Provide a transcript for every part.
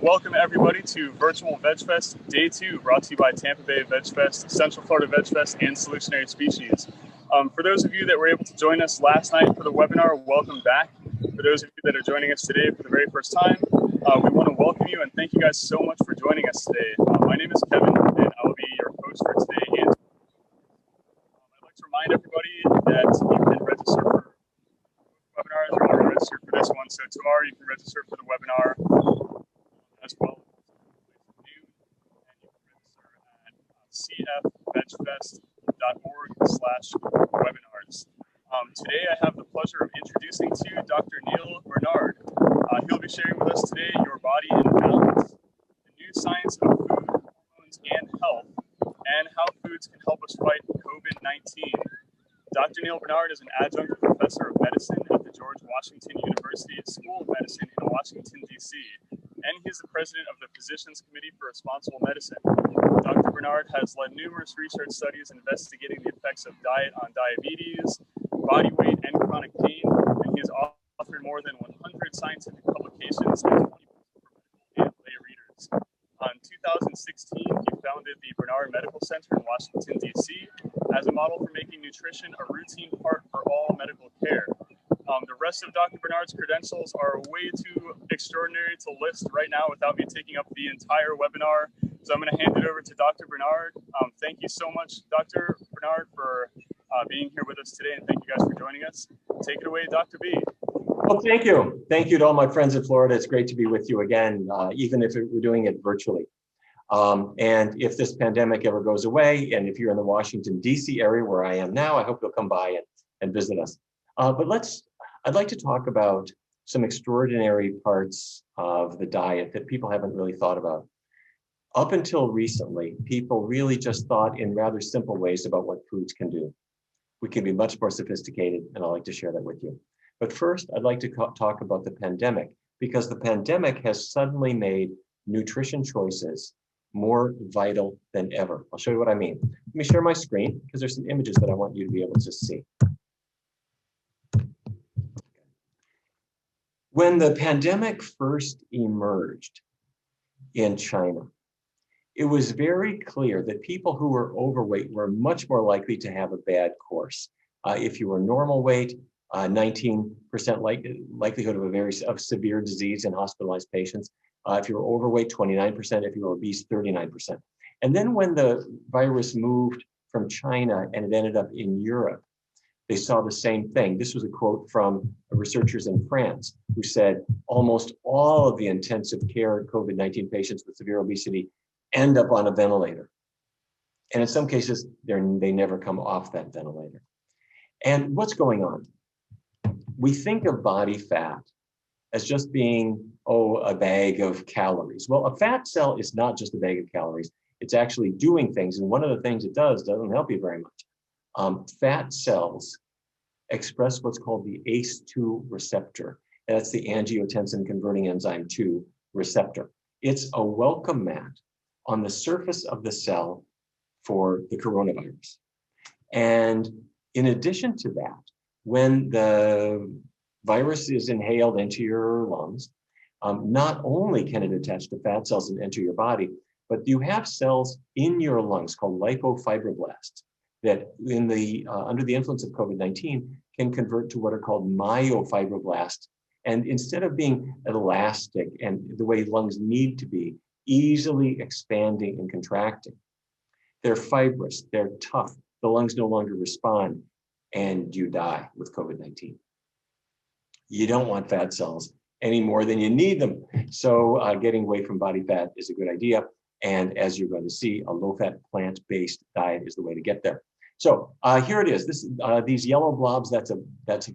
Welcome everybody to Virtual Veg Fest Day 2, brought to you by Tampa Bay Veg Fest, Central Florida Veg Fest, and Solutionary Species. For those of you that were able to join us last night for the webinar, welcome back. For those of you that are joining us today for the very first time, we want to welcome you and thank you guys so much for joining us today. My name is Kevin, and I will be your host for today. And I'd like to remind everybody that you can register for webinars. You're already registered for this one, so tomorrow you can register for the webinar as well. And you can register at cfvegfest.org/webinars. Today I have the pleasure of introducing to you Dr. Neal Barnard. He'll be sharing with us today Your Body in Balance, the new science of food, hormones, and health, and how foods can help us fight COVID-19. Dr. Neal Barnard is an Adjunct Professor of Medicine at the George Washington University School of Medicine in Washington, D.C., and he's the president of the Physicians Committee for Responsible Medicine. Dr. Barnard has led numerous research studies investigating the effects of diet on diabetes, body weight, and chronic pain, and he has authored more than 100 scientific publications and 20 books for medical and lay readers. In 2016, he founded the Barnard Medical Center in Washington, D.C., as a model for making nutrition a routine part for all medical care. The rest of Dr. Barnard's credentials are way too extraordinary to list right now without me taking up the entire webinar. So I'm going to hand it over to Dr. Barnard. Thank you so much, Dr. Barnard, for being here with us today, and thank you guys for joining us. Take it away, Dr. B. Well, thank you. Thank you to all my friends in Florida. It's great to be with you again, even if we're doing it virtually. And if this pandemic ever goes away, and if you're in the Washington, D.C. area where I am now, I hope you'll come by and visit us. But I'd like to talk about some extraordinary parts of the diet that people haven't really thought about. Up until recently, people really just thought in rather simple ways about what foods can do. We can be much more sophisticated, and I'd like to share that with you. But first, I'd like to talk about the pandemic, because the pandemic has suddenly made nutrition choices more vital than ever. I'll show you what I mean. Let me share my screen, because there's some images that I want you to be able to see. When the pandemic first emerged in China, it was very clear that people who were overweight were much more likely to have a bad course. If you were normal weight, 19% likelihood of severe disease in hospitalized patients. If you were overweight, 29%. If you were obese, 39%. And then when the virus moved from China and it ended up in Europe, they saw the same thing. This was a quote from researchers in France who said almost all of the intensive care COVID-19 patients with severe obesity end up on a ventilator. And in some cases, they never come off that ventilator. And what's going on? We think of body fat as just being, a bag of calories. Well, a fat cell is not just a bag of calories. It's actually doing things. And one of the things it does doesn't help you very much. Fat cells express what's called the ACE2 receptor. That's the angiotensin converting enzyme 2 receptor. It's a welcome mat on the surface of the cell for the coronavirus. And in addition to that, when the virus is inhaled into your lungs, not only can it attach to fat cells and enter your body, but you have cells in your lungs called lipofibroblasts that under the influence of COVID-19 can convert to what are called myofibroblasts. And instead of being elastic and the way lungs need to be, easily expanding and contracting, they're fibrous, they're tough, the lungs no longer respond, and you die with COVID-19. You don't want fat cells any more than you need them. So getting away from body fat is a good idea. And as you're going to see, a low-fat plant-based diet is the way to get there. So here it is. These yellow blobs, that's a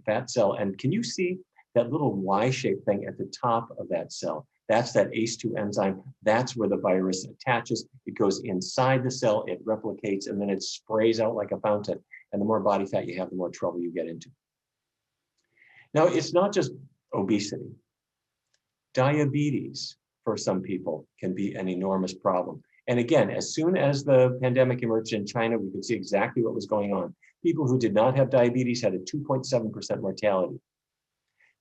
fat cell. And can you see that little Y-shaped thing at the top of that cell? That's that ACE2 enzyme. That's where the virus attaches. It goes inside the cell, it replicates, and then it sprays out like a fountain. And the more body fat you have, the more trouble you get into. Now, it's not just obesity. Diabetes, for some people, can be an enormous problem. And again, as soon as the pandemic emerged in China, we could see exactly what was going on. People who did not have diabetes had a 2.7% mortality.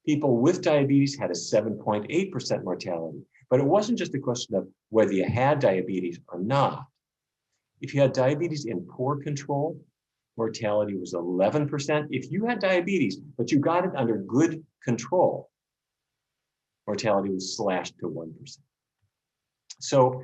People with diabetes had a 7.8% mortality. But it wasn't just a question of whether you had diabetes or not. If you had diabetes in poor control, mortality was 11%. If you had diabetes, but you got it under good control, mortality was slashed to 1%. So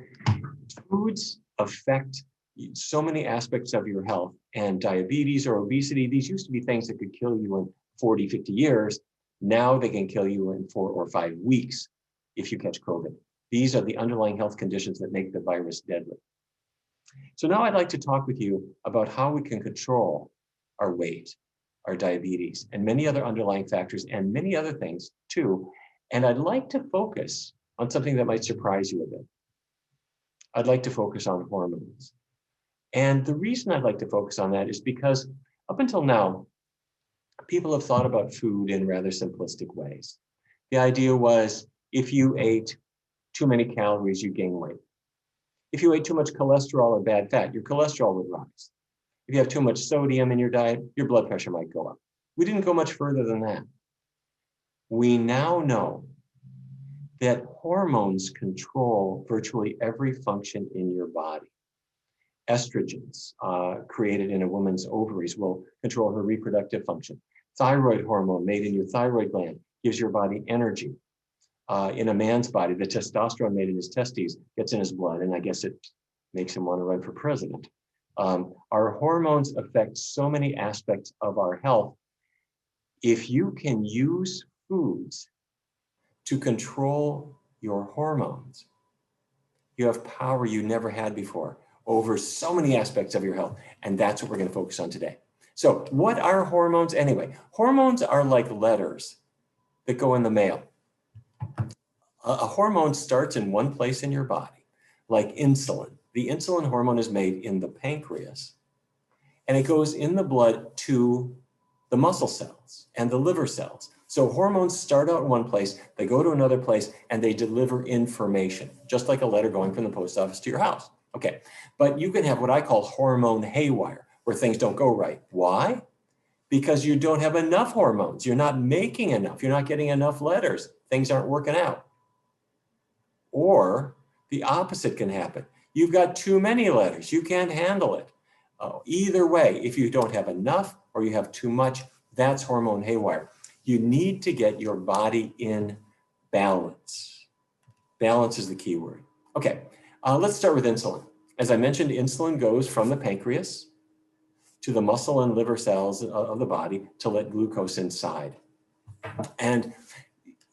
foods affect so many aspects of your health, and diabetes or obesity, these used to be things that could kill you in 40, 50 years. Now they can kill you in 4 or 5 weeks if you catch COVID. These are the underlying health conditions that make the virus deadly. So now I'd like to talk with you about how we can control our weight, our diabetes, and many other underlying factors, and many other things too. And I'd like to focus on something that might surprise you a bit. I'd like to focus on hormones. And the reason I'd like to focus on that is because up until now, people have thought about food in rather simplistic ways. The idea was if you ate too many calories, you gain weight. If you ate too much cholesterol or bad fat, your cholesterol would rise. If you have too much sodium in your diet, your blood pressure might go up. We didn't go much further than that. We now know that hormones control virtually every function in your body. Estrogens created in a woman's ovaries will control her reproductive function. Thyroid hormone made in your thyroid gland gives your body energy. In a man's body, the testosterone made in his testes gets in his blood, and I guess it makes him want to run for president. Our hormones affect so many aspects of our health. If you can use foods to control your hormones, you have power you never had before over so many aspects of your health, and that's what we're going to focus on today. So what are hormones anyway? Hormones are like letters that go in the mail. A hormone starts in one place in your body, like insulin. The insulin hormone is made in the pancreas, and it goes in the blood to the muscle cells and the liver cells. So hormones start out in one place, they go to another place, and they deliver information, just like a letter going from the post office to your house. Okay, but you can have what I call hormone haywire, where things don't go right. Why? Because you don't have enough hormones. You're not making enough. You're not getting enough letters. Things aren't working out. Or the opposite can happen. You've got too many letters. You can't handle it. Either way, if you don't have enough or you have too much, that's hormone haywire. You need to get your body in balance. Balance is the key word. Okay, let's start with insulin. As I mentioned, insulin goes from the pancreas to the muscle and liver cells of the body to let glucose inside. And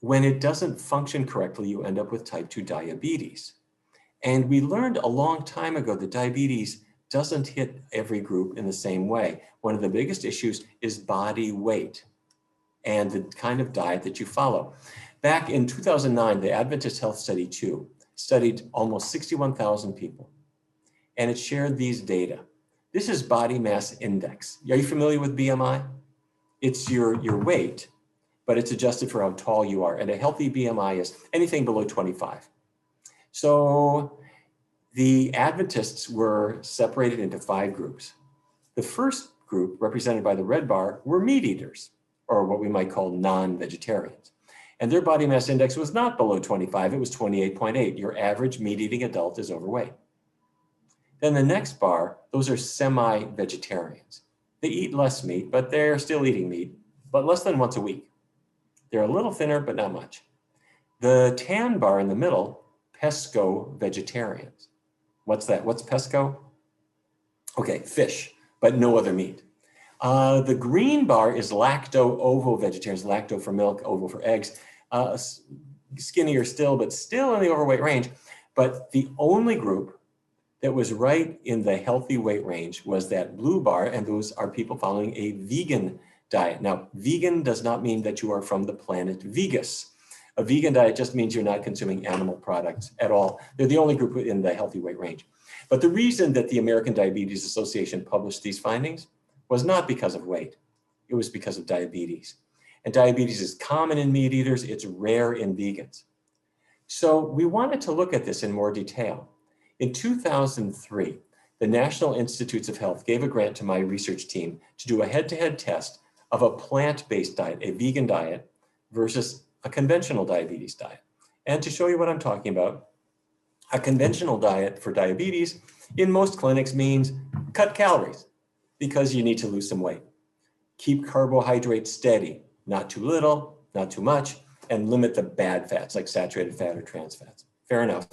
when it doesn't function correctly, you end up with type 2 diabetes. And we learned a long time ago that diabetes doesn't hit every group in the same way. One of the biggest issues is body weight and the kind of diet that you follow. Back in 2009, the Adventist Health Study 2 studied almost 61,000 people, and it shared these data. This is body mass index. Are you familiar with BMI? It's your weight, but it's adjusted for how tall you are. And a healthy BMI is anything below 25. So the Adventists were separated into 5 groups. The first group, represented by the red bar, were meat eaters, or what we might call non-vegetarians. And their body mass index was not below 25, it was 28.8. Your average meat-eating adult is overweight. Then the next bar, those are semi-vegetarians. They eat less meat, but they're still eating meat, but less than once a week. They're a little thinner, but not much. The tan bar in the middle, pesco-vegetarians. What's that? What's pesco? Okay, fish, but no other meat. The green bar is lacto-ovo-vegetarians, lacto for milk, ovo for eggs. Skinnier still, but still in the overweight range. But the only group that was right in the healthy weight range was that blue bar, and those are people following a vegan diet. Now, vegan does not mean that you are from the planet Vegas. A vegan diet just means you're not consuming animal products at all. They're the only group in the healthy weight range. But the reason that the American Diabetes Association published these findings was not because of weight. It was because of diabetes. And diabetes is common in meat eaters. It's rare in vegans. So we wanted to look at this in more detail. In 2003, the National Institutes of Health gave a grant to my research team to do a head-to-head test of a plant-based diet, a vegan diet, versus a conventional diabetes diet. And to show you what I'm talking about, a conventional diet for diabetes in most clinics means cut calories because you need to lose some weight. Keep carbohydrates steady, not too little, not too much, and limit the bad fats like saturated fat or trans fats. Fair enough.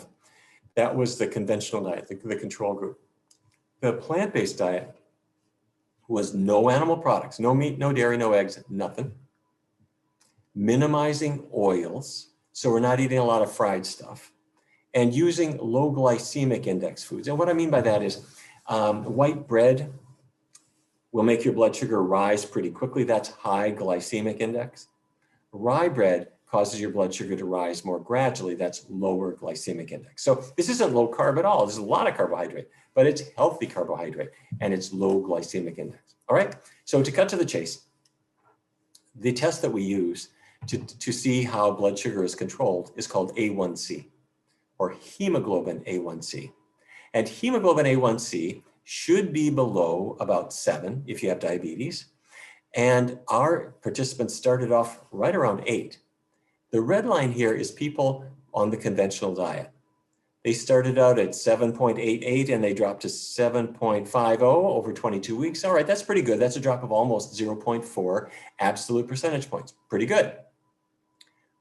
That was the conventional diet, the control group. The plant-based diet was no animal products, no meat, no dairy, no eggs, nothing. Minimizing oils, so we're not eating a lot of fried stuff, and using low glycemic index foods. And what I mean by that is white bread will make your blood sugar rise pretty quickly. That's high glycemic index. Rye bread causes your blood sugar to rise more gradually. That's lower glycemic index. So this isn't low carb at all. There's a lot of carbohydrate, but it's healthy carbohydrate and it's low glycemic index. All right. So to cut to the chase, the test that we use to see how blood sugar is controlled is called A1C or hemoglobin A1C. And hemoglobin A1C should be below about 7 if you have diabetes. And our participants started off right around 8. The red line here is people on the conventional diet. They started out at 7.88 and they dropped to 7.50 over 22 weeks. All right, that's pretty good. That's a drop of almost 0.4 absolute percentage points. Pretty good.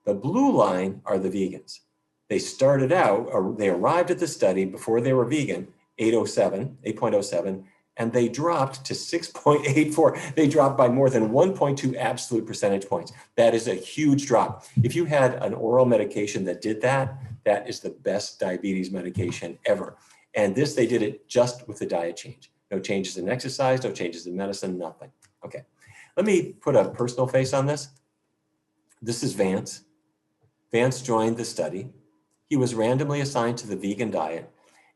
The blue line are the vegans. They started out, or they arrived at the study before they were vegan, 8.07, and they dropped to 6.84. They dropped by more than 1.2 absolute percentage points. That is a huge drop. If you had an oral medication that did that, that is the best diabetes medication ever. And this, they did it just with the diet change. No changes in exercise, no changes in medicine, nothing. Okay, let me put a personal face on this. This is Vance. Vance joined the study. He was randomly assigned to the vegan diet.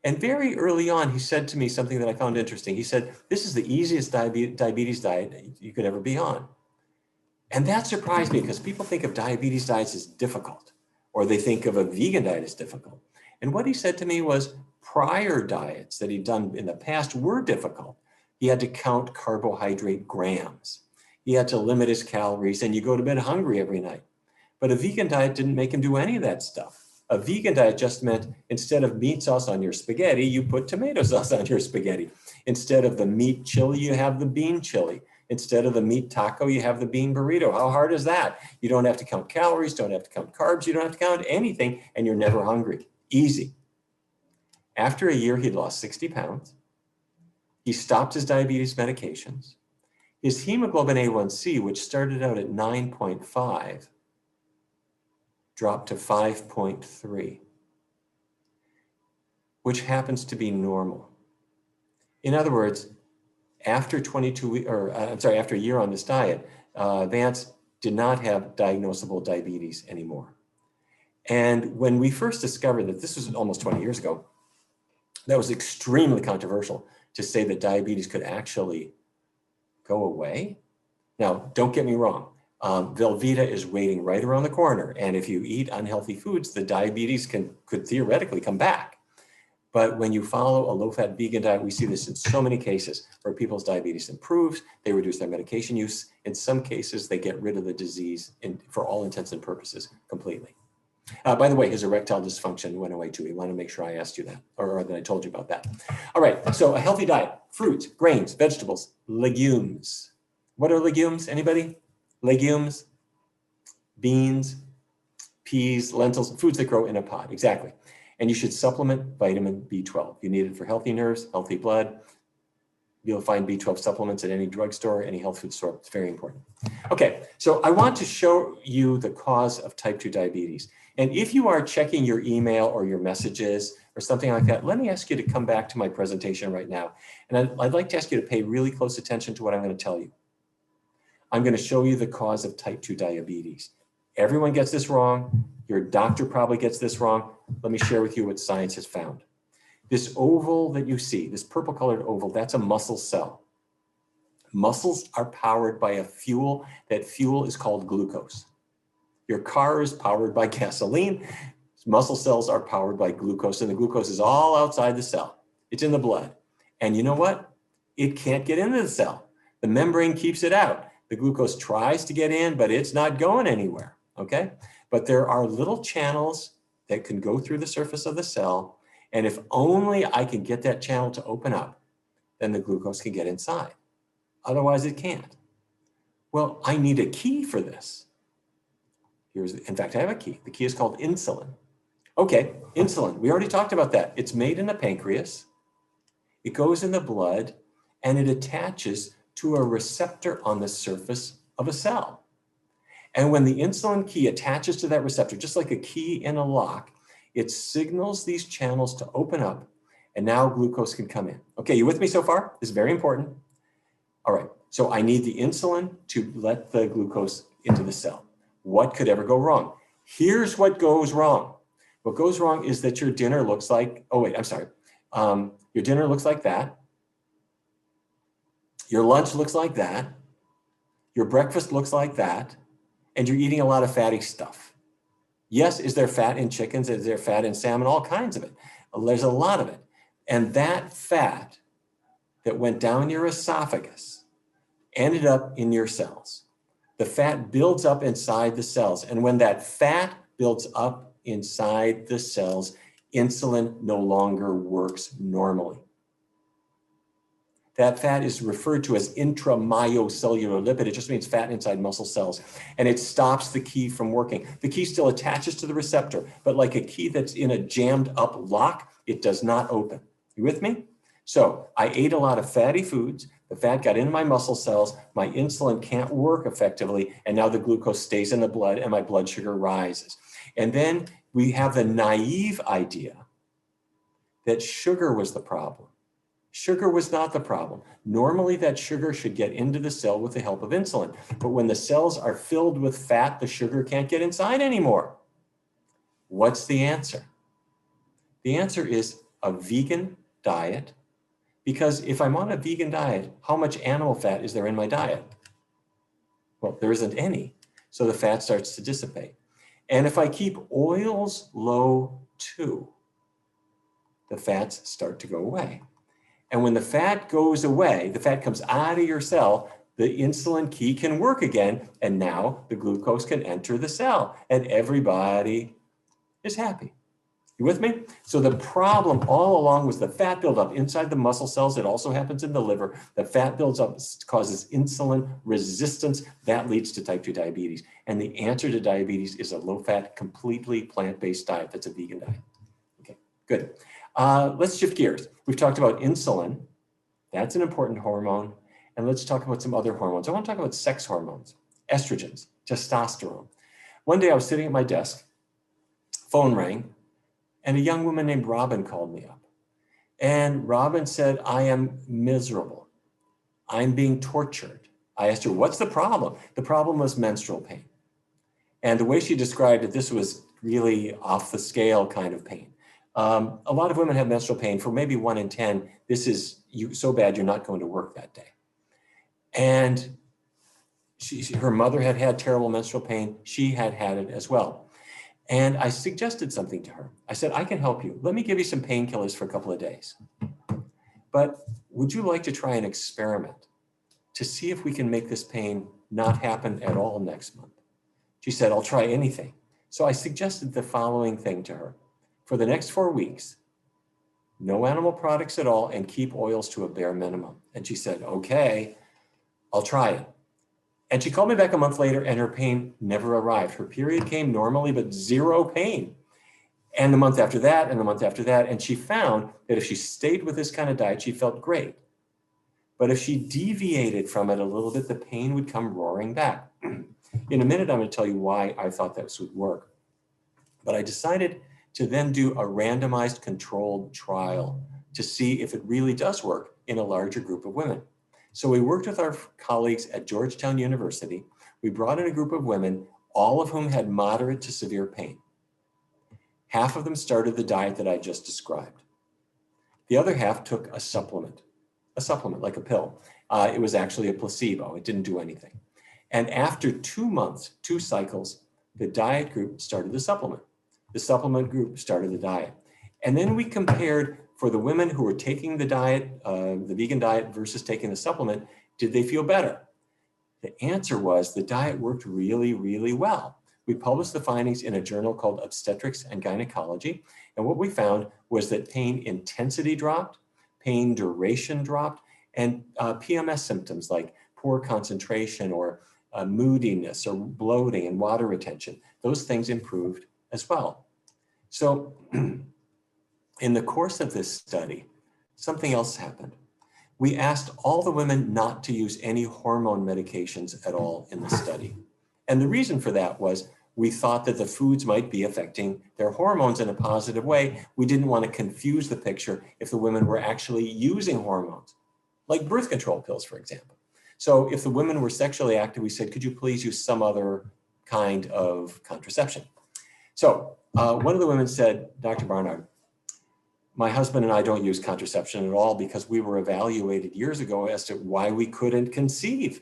And very early on, he said to me something that I found interesting. He said, this is the easiest diabetes diet you could ever be on. And that surprised me because people think of diabetes diets as difficult, or they think of a vegan diet as difficult. And what he said to me was prior diets that he'd done in the past were difficult. He had to count carbohydrate grams. He had to limit his calories, and you go to bed hungry every night. But a vegan diet didn't make him do any of that stuff. A vegan diet just meant instead of meat sauce on your spaghetti, you put tomato sauce on your spaghetti. Instead of the meat chili, you have the bean chili. Instead of the meat taco, you have the bean burrito. How hard is that? You don't have to count calories, don't have to count carbs, you don't have to count anything, and you're never hungry. Easy. After a year, he'd lost 60 pounds. He stopped his diabetes medications. His hemoglobin A1C, which started out at 9.5, dropped to 5.3, which happens to be normal. In other words, after after a year on this diet, Vance did not have diagnosable diabetes anymore. And when we first discovered that, this was almost 20 years ago, that was extremely controversial to say that diabetes could actually go away. Now, don't get me wrong. Velveeta is waiting right around the corner. And if you eat unhealthy foods, the diabetes could theoretically come back. But when you follow a low-fat vegan diet, we see this in so many cases where people's diabetes improves, they reduce their medication use. In some cases, they get rid of the disease for all intents and purposes completely. By the way, his erectile dysfunction went away too. We want to make sure I asked you that, or that I told you about that. All right, so a healthy diet: fruits, grains, vegetables, legumes. What are legumes? Anybody? Legumes, beans, peas, lentils, foods that grow in a pot. Exactly. And you should supplement vitamin B12. You need it for healthy nerves, healthy blood. You'll find B12 supplements at any drugstore, any health food store. It's very important. Okay, so I want to show you the cause of type 2 diabetes. And if you are checking your email or your messages or something like that, let me ask you to come back to my presentation right now. And I'd like to ask you to pay really close attention to what I'm going to tell you. I'm going to show you the cause of type 2 diabetes. Everyone gets this wrong. Your doctor probably gets this wrong. Let me share with you what science has found. This oval that you see, this purple colored oval, that's a muscle cell. Muscles are powered by a fuel. That fuel is called glucose. Your car is powered by gasoline. Muscle cells are powered by glucose, and the glucose is all outside the cell. It's in the blood. And you know what? It can't get into the cell. The membrane keeps it out. The glucose tries to get in, but it's not going anywhere, okay? But there are little channels that can go through the surface of the cell. And if only I can get that channel to open up, then the glucose can get inside. Otherwise it can't. Well, I need a key for this. In fact, I have a key. The key is called insulin. Okay, insulin, we already talked about that. It's made in the pancreas, it goes in the blood, and it attaches to a receptor on the surface of a cell. And when the insulin key attaches to that receptor, just like a key in a lock, it signals these channels to open up, and now glucose can come in. Okay, you with me so far? This is very important. All right, so I need the insulin to let the glucose into the cell. What could ever go wrong? Here's what goes wrong. What goes wrong is that your dinner looks like, oh wait, I'm sorry. Your dinner looks like that. Your lunch looks like that. Your breakfast looks like that. And you're eating a lot of fatty stuff. Yes, is there fat in chickens? Is there fat in salmon? All kinds of it. There's a lot of it. And that fat that went down your esophagus ended up in your cells. The fat builds up inside the cells. And when that fat builds up inside the cells, insulin no longer works normally. That fat is referred to as intramyocellular lipid. It just means fat inside muscle cells. And it stops the key from working. The key still attaches to the receptor, but like a key that's in a jammed up lock, it does not open. You with me? So I ate a lot of fatty foods. The fat got into my muscle cells. My insulin can't work effectively. And now the glucose stays in the blood and my blood sugar rises. And then we have the naive idea that sugar was the problem. Sugar was not the problem. Normally that sugar should get into the cell with the help of insulin. But when the cells are filled with fat, the sugar can't get inside anymore. What's the answer? The answer is a vegan diet. Because if I'm on a vegan diet, how much animal fat is there in my diet? Well, there isn't any. So the fat starts to dissipate. And if I keep oils low too, the fats start to go away. And when the fat goes away, the fat comes out of your cell, the insulin key can work again, and now the glucose can enter the cell, and everybody is happy. You with me? So the problem all along was the fat buildup inside the muscle cells. It also happens in the liver. The fat builds up, causes insulin resistance. That leads to type 2 diabetes. And the answer to diabetes is a low-fat, completely plant-based diet that's a vegan diet. Okay, good. Let's shift gears. We've talked about insulin. That's an important hormone. And let's talk about some other hormones. I want to talk about sex hormones, estrogens, testosterone. One day I was sitting at my desk, phone rang, and a young woman named Robin called me up. And Robin said, I am miserable. I'm being tortured. I asked her, what's the problem? The problem was menstrual pain. And the way she described it, this was really off the scale kind of pain. A lot of women have menstrual pain. For maybe 1 in 10, this is so bad you're not going to work that day. And her mother had had terrible menstrual pain. She had had it as well. And I suggested something to her. I said, I can help you. Let me give you some painkillers for a couple of days. But would you like to try an experiment to see if we can make this pain not happen at all next month? She said, I'll try anything. So I suggested the following thing to her. For the next 4 weeks, no animal products at all and keep oils to a bare minimum. And she said, okay, I'll try it. And she called me back a month later and her pain never arrived. Her period came normally, but zero pain. And the month after that, and the month after that. And she found that if she stayed with this kind of diet, she felt great. But if she deviated from it a little bit, the pain would come roaring back. In a minute, I'm going to tell you why I thought this would work. But I decided to then do a randomized controlled trial to see if it really does work in a larger group of women. So we worked with our colleagues at Georgetown University. We brought in a group of women, all of whom had moderate to severe pain. Half of them started the diet that I just described. The other half took a supplement like a pill. It was actually a placebo. It didn't do anything. And after 2 months, 2 cycles, the diet group started the supplement. The supplement group started the diet. And then we compared for the women who were taking the diet, the vegan diet versus taking the supplement, did they feel better? The answer was the diet worked really, really well. We published the findings in a journal called Obstetrics and Gynecology. And what we found was that pain intensity dropped, pain duration dropped, and PMS symptoms like poor concentration or moodiness or bloating and water retention, those things improved as well. So in the course of this study, something else happened. We asked all the women not to use any hormone medications at all in the study. And the reason for that was we thought that the foods might be affecting their hormones in a positive way. We didn't want to confuse the picture if the women were actually using hormones, like birth control pills, for example. So if the women were sexually active, we said, could you please use some other kind of contraception? So one of the women said, Dr. Barnard, my husband and I don't use contraception at all because we were evaluated years ago as to why we couldn't conceive.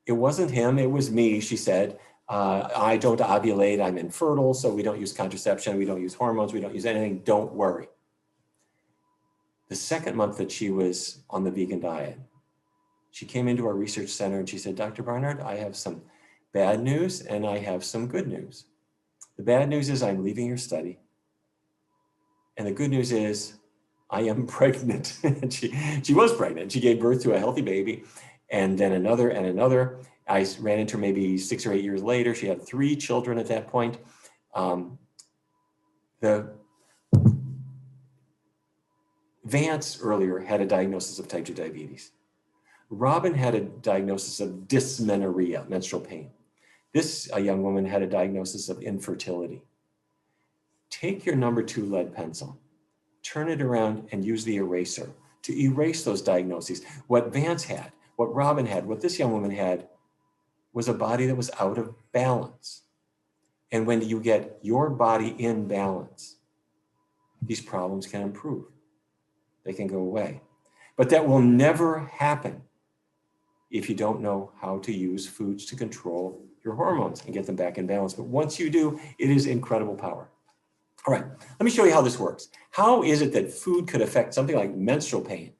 It wasn't him, it was me, she said. I don't ovulate, I'm infertile, so we don't use contraception, we don't use hormones, we don't use anything, don't worry. The second month that she was on the vegan diet, she came into our research center and she said, Dr. Barnard, I have some bad news and I have some good news. The bad news is I'm leaving your study. And the good news is I am pregnant. she was pregnant. She gave birth to a healthy baby and then another and another. I ran into her maybe 6 or 8 years later. She had 3 children at that point. Vance earlier had a diagnosis of type 2 diabetes. Robin had a diagnosis of dysmenorrhea, menstrual pain. This young woman had a diagnosis of infertility. Take your number 2 lead pencil, turn it around and use the eraser to erase those diagnoses. What Vance had, what Robin had, what this young woman had was a body that was out of balance. And when you get your body in balance, these problems can improve. They can go away. But that will never happen if you don't know how to use foods to control your hormones and get them back in balance. But once you do, it is incredible power. All right, let me show you how this works. How is it that food could affect something like menstrual pain?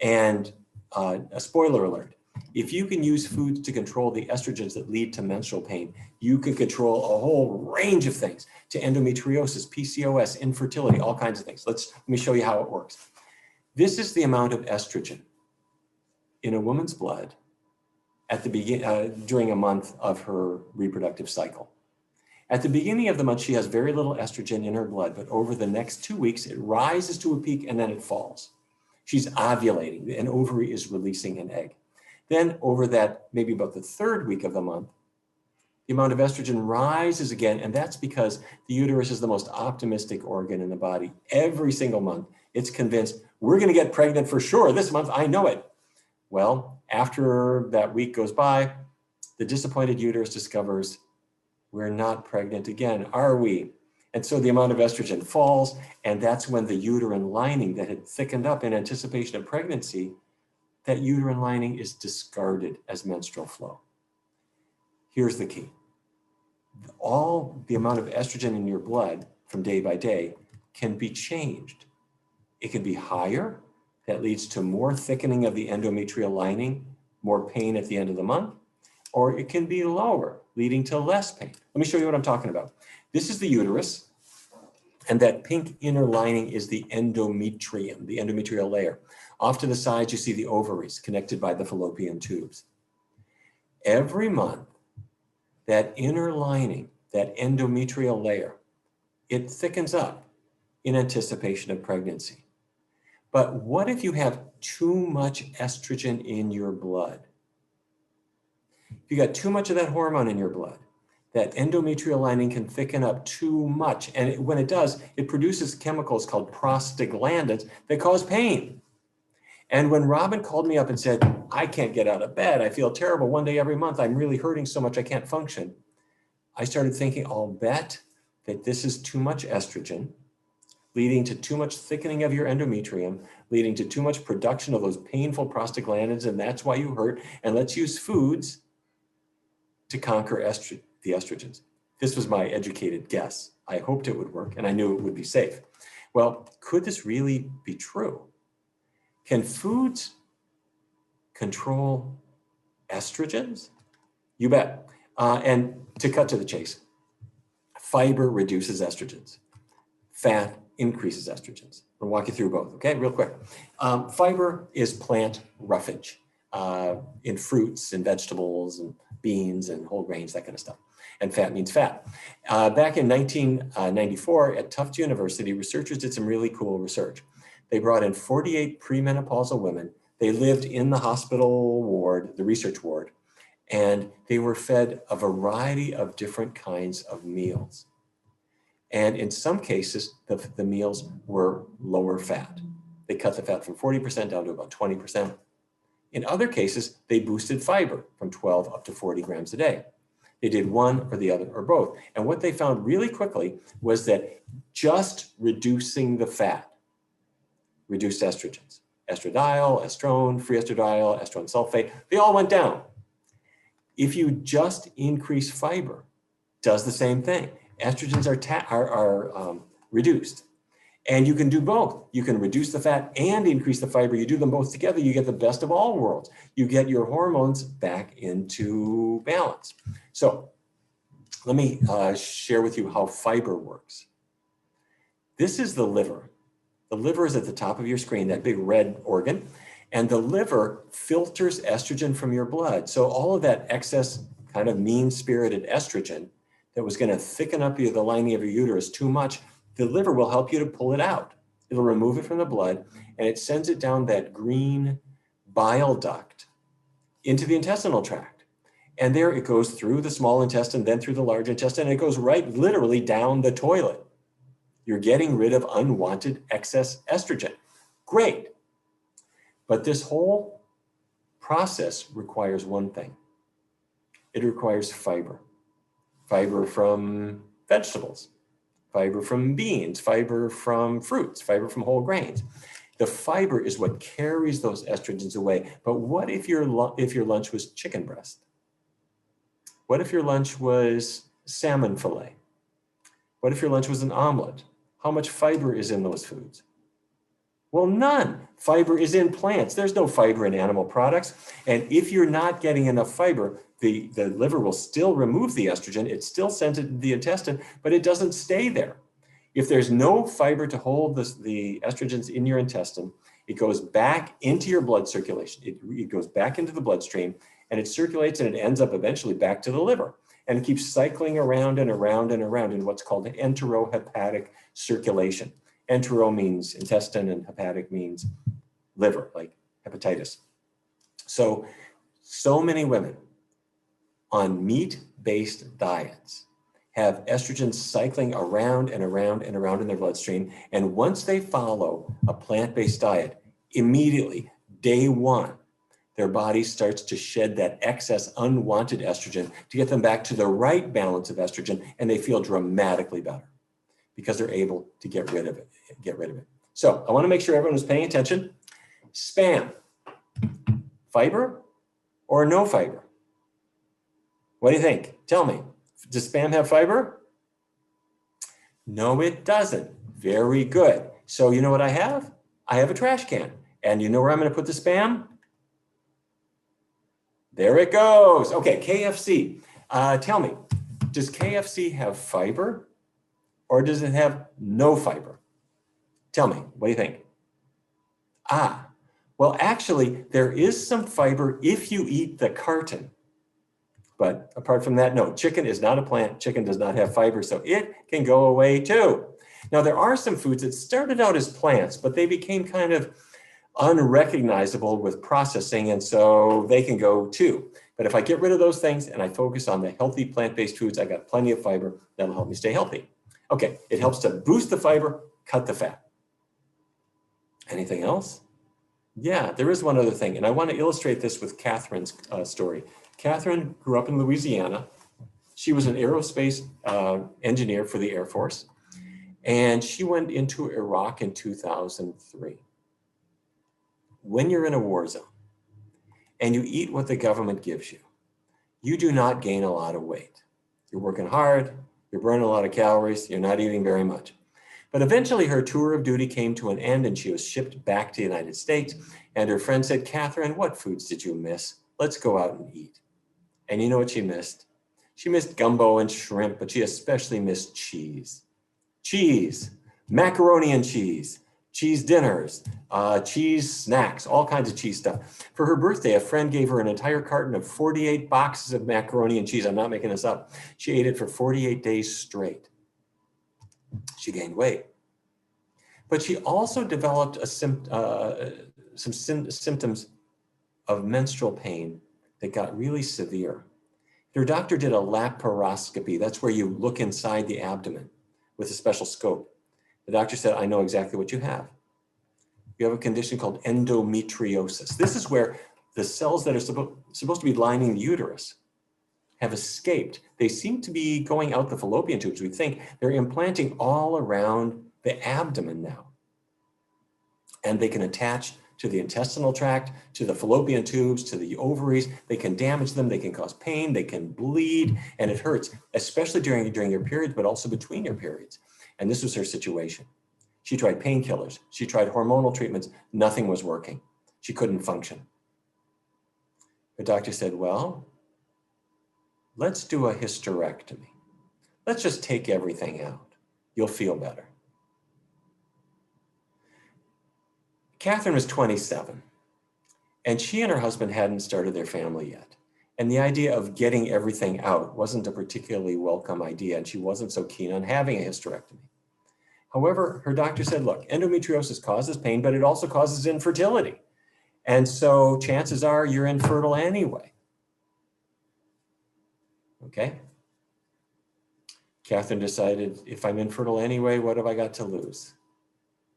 And a spoiler alert, if you can use foods to control the estrogens that lead to menstrual pain, you can control a whole range of things, to endometriosis, PCOS, infertility, all kinds of things. Let me show you how it works. This is the amount of estrogen in a woman's blood at the during a month of her reproductive cycle. At the beginning of the month, she has very little estrogen in her blood, but over the next 2 weeks, it rises to a peak and then it falls. She's ovulating, an ovary is releasing an egg. Then over that, maybe about the 3rd week of the month, the amount of estrogen rises again, and that's because the uterus is the most optimistic organ in the body. Every single month, it's convinced, we're gonna get pregnant for sure this month, I know it. Well, after that week goes by, the disappointed uterus discovers, we're not pregnant again, are we? And so the amount of estrogen falls, and that's when the uterine lining that had thickened up in anticipation of pregnancy, that uterine lining is discarded as menstrual flow. Here's the key. All the amount of estrogen in your blood from day by day can be changed. It can be higher, that leads to more thickening of the endometrial lining, more pain at the end of the month, or it can be lower, leading to less pain. Let me show you what I'm talking about. This is the uterus, and that pink inner lining is the endometrium, the endometrial layer. Off to the sides, you see the ovaries connected by the fallopian tubes. Every month, that inner lining, that endometrial layer, it thickens up in anticipation of pregnancy. But what if you have too much estrogen in your blood? If you got too much of that hormone in your blood, that endometrial lining can thicken up too much. And when it does, it produces chemicals called prostaglandins that cause pain. And when Robin called me up and said, I can't get out of bed, I feel terrible one day every month, I'm really hurting so much I can't function, I started thinking, I'll bet that this is too much estrogen, leading to too much thickening of your endometrium, leading to too much production of those painful prostaglandins, and that's why you hurt, and let's use foods to conquer the estrogens. This was my educated guess. I hoped it would work, and I knew it would be safe. Well, could this really be true? Can foods control estrogens? You bet. And to cut to the chase, fiber reduces estrogens. Fat increases estrogens. I'll walk you through both, okay, real quick. Fiber is plant roughage in fruits and vegetables and beans and whole grains, that kind of stuff. And fat means fat. Back in 1994 at Tufts University, researchers did some really cool research. They brought in 48 premenopausal women. They lived in the hospital ward, the research ward, and they were fed a variety of different kinds of meals. And in some cases, the meals were lower fat. They cut the fat from 40% down to about 20%. In other cases, they boosted fiber from 12 up to 40 grams a day. They did one or the other or both. And what they found really quickly was that just reducing the fat reduced estrogens. Estradiol, estrone, free estradiol, estrone sulfate, they all went down. If you just increase fiber, does the same thing. Estrogens are reduced. And you can do both. You can reduce the fat and increase the fiber. You do them both together, you get the best of all worlds. You get your hormones back into balance. So let me share with you how fiber works. This is the liver. The liver is at the top of your screen, that big red organ. And the liver filters estrogen from your blood. So all of that excess kind of mean-spirited estrogen that was going to thicken up the lining of your uterus too much, the liver will help you to pull it out. It'll remove it from the blood, and it sends it down that green bile duct into the intestinal tract. And there it goes through the small intestine, then through the large intestine, and it goes right literally down the toilet. You're getting rid of unwanted excess estrogen. Great. But this whole process requires one thing. It requires fiber. Fiber from vegetables, fiber from beans, fiber from fruits, fiber from whole grains. The fiber is what carries those estrogens away. But what if your lunch was chicken breast? What if your lunch was salmon fillet? What if your lunch was an omelet? How much fiber is in those foods? Well, none. Fiber is in plants. There's no fiber in animal products. And if you're not getting enough fiber, the liver will still remove the estrogen. It still sends it to the intestine, but it doesn't stay there. If there's no fiber to hold the estrogens in your intestine, it goes back into your blood circulation. It goes back into the bloodstream, and it circulates, and it ends up eventually back to the liver. And it keeps cycling around and around and around in what's called enterohepatic circulation. Entero means intestine, and hepatic means liver, like hepatitis. So many women on meat-based diets have estrogen cycling around and around and around in their bloodstream. And once they follow a plant-based diet, immediately, day one, their body starts to shed that excess unwanted estrogen to get them back to the right balance of estrogen, and they feel dramatically better because they're able to get rid of it. So I want to make sure everyone is paying attention. Spam, fiber or no fiber? What do you think? Tell me. Does spam have fiber? No, it doesn't. Very good. So you know what I have? I have a trash can. And you know where I'm going to put the spam? There it goes. Okay, KFC. Tell me, does KFC have fiber or does it have no fiber? Tell me, what do you think? Well, actually, there is some fiber if you eat the carton. But apart from that, no, chicken is not a plant. Chicken does not have fiber, so it can go away too. Now, there are some foods that started out as plants, but they became kind of unrecognizable with processing, and so they can go too. But if I get rid of those things and I focus on the healthy plant-based foods, I got plenty of fiber that'll help me stay healthy. Okay, it helps to boost the fiber, cut the fat. Anything else? Yeah, there is one other thing, and I want to illustrate this with Catherine's story. Catherine grew up in Louisiana. She was an aerospace engineer for the Air Force, and she went into Iraq in 2003. When you're in a war zone and you eat what the government gives you, you do not gain a lot of weight. You're working hard, you're burning a lot of calories, you're not eating very much. But eventually her tour of duty came to an end and she was shipped back to the United States. And her friend said, Catherine, what foods did you miss? Let's go out and eat. And you know what she missed? She missed gumbo and shrimp, but she especially missed cheese. Cheese, macaroni and cheese dinners, cheese snacks, all kinds of cheese stuff. For her birthday, a friend gave her an entire carton of 48 boxes of macaroni and cheese. I'm not making this up. She ate it for 48 days straight. She gained weight. But she also developed some symptoms of menstrual pain that got really severe. Her doctor did a laparoscopy. That's where you look inside the abdomen with a special scope. The doctor said, I know exactly what you have. You have a condition called endometriosis. This is where the cells that are supposed to be lining the uterus have escaped. They seem to be going out the fallopian tubes. We think they're implanting all around the abdomen now. And they can attach to the intestinal tract, to the fallopian tubes, to the ovaries. They can damage them, they can cause pain, they can bleed, and it hurts, especially during your periods, but also between your periods. And this was her situation. She tried painkillers, she tried hormonal treatments, nothing was working. She couldn't function. The doctor said, well, let's do a hysterectomy. Let's just take everything out. You'll feel better. Catherine was 27, and she and her husband hadn't started their family yet. And the idea of getting everything out wasn't a particularly welcome idea, and she wasn't so keen on having a hysterectomy. However, her doctor said, look, endometriosis causes pain, but it also causes infertility. And so chances are you're infertile anyway. Okay? Catherine decided, if I'm infertile anyway, what have I got to lose?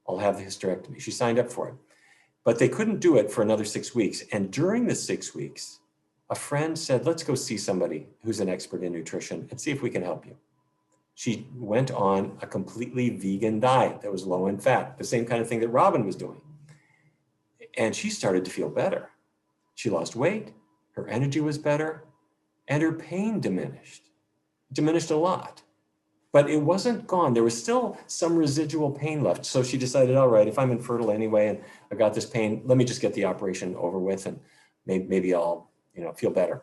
I'll have the hysterectomy. She signed up for it. But they couldn't do it for another 6 weeks. And during the 6 weeks, a friend said, let's go see somebody who's an expert in nutrition and see if we can help you. She went on a completely vegan diet that was low in fat, the same kind of thing that Robin was doing. And she started to feel better. She lost weight, her energy was better, and her pain diminished a lot. But it wasn't gone. There was still some residual pain left. So she decided, all right, if I'm infertile anyway and I got this pain, let me just get the operation over with and maybe I'll feel better.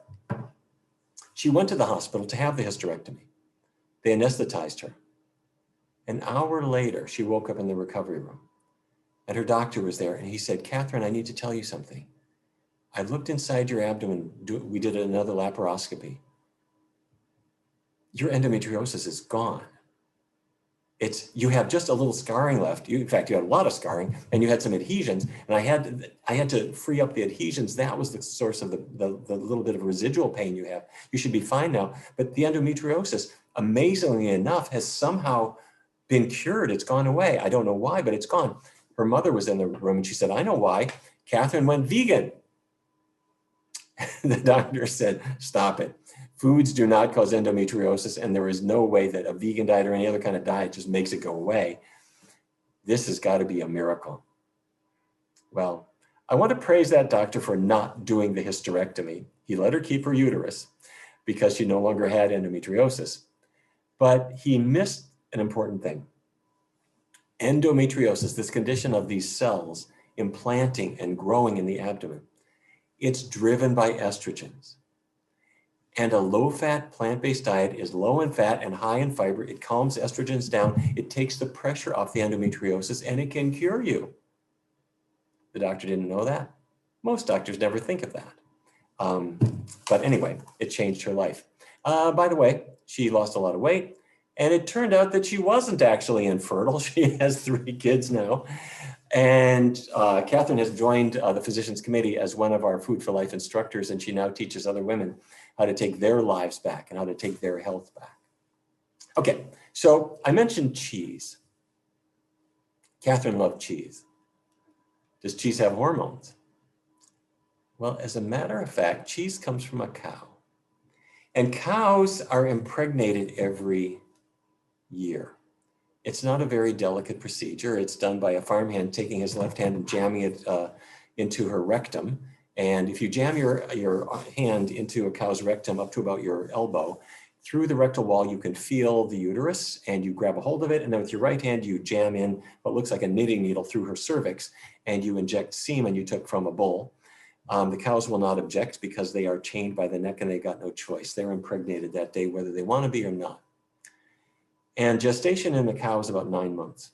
She went to the hospital to have the hysterectomy. They anesthetized her. An hour later, she woke up in the recovery room and her doctor was there and he said, Catherine, I need to tell you something. I looked inside your abdomen. We did another laparoscopy. Your endometriosis is gone. You have just a little scarring left. In fact, you had a lot of scarring and you had some adhesions and I had to free up the adhesions. That was the source of the little bit of residual pain you have. You should be fine now. But the endometriosis, amazingly enough, has somehow been cured. It's gone away. I don't know why, but it's gone. Her mother was in the room and she said, I know why. Catherine went vegan. The doctor said, stop it. Foods do not cause endometriosis, and there is no way that a vegan diet or any other kind of diet just makes it go away. This has got to be a miracle. Well, I want to praise that doctor for not doing the hysterectomy. He let her keep her uterus because she no longer had endometriosis. But he missed an important thing. Endometriosis, this condition of these cells implanting and growing in the abdomen, it's driven by estrogens. And a low-fat plant-based diet is low in fat and high in fiber. It calms estrogens down. It takes the pressure off the endometriosis and it can cure you. The doctor didn't know that. Most doctors never think of that. But anyway, it changed her life. By the way, she lost a lot of weight and it turned out that she wasn't actually infertile. She has 3 kids now. And Catherine has joined the Physicians Committee as one of our Food for Life instructors, and she now teaches other women how to take their lives back and how to take their health back. Okay, so I mentioned cheese. Catherine loved cheese. Does cheese have hormones? Well, as a matter of fact, cheese comes from a cow. And cows are impregnated every year. It's not a very delicate procedure. It's done by a farmhand taking his left hand and jamming it into her rectum. And if you jam your hand into a cow's rectum up to about your elbow, through the rectal wall, you can feel the uterus and you grab a hold of it. And then with your right hand, you jam in what looks like a knitting needle through her cervix and you inject semen you took from a bull. The cows will not object because they are chained by the neck and they got no choice. They're impregnated that day, whether they want to be or not. And gestation in the cow is about 9 months.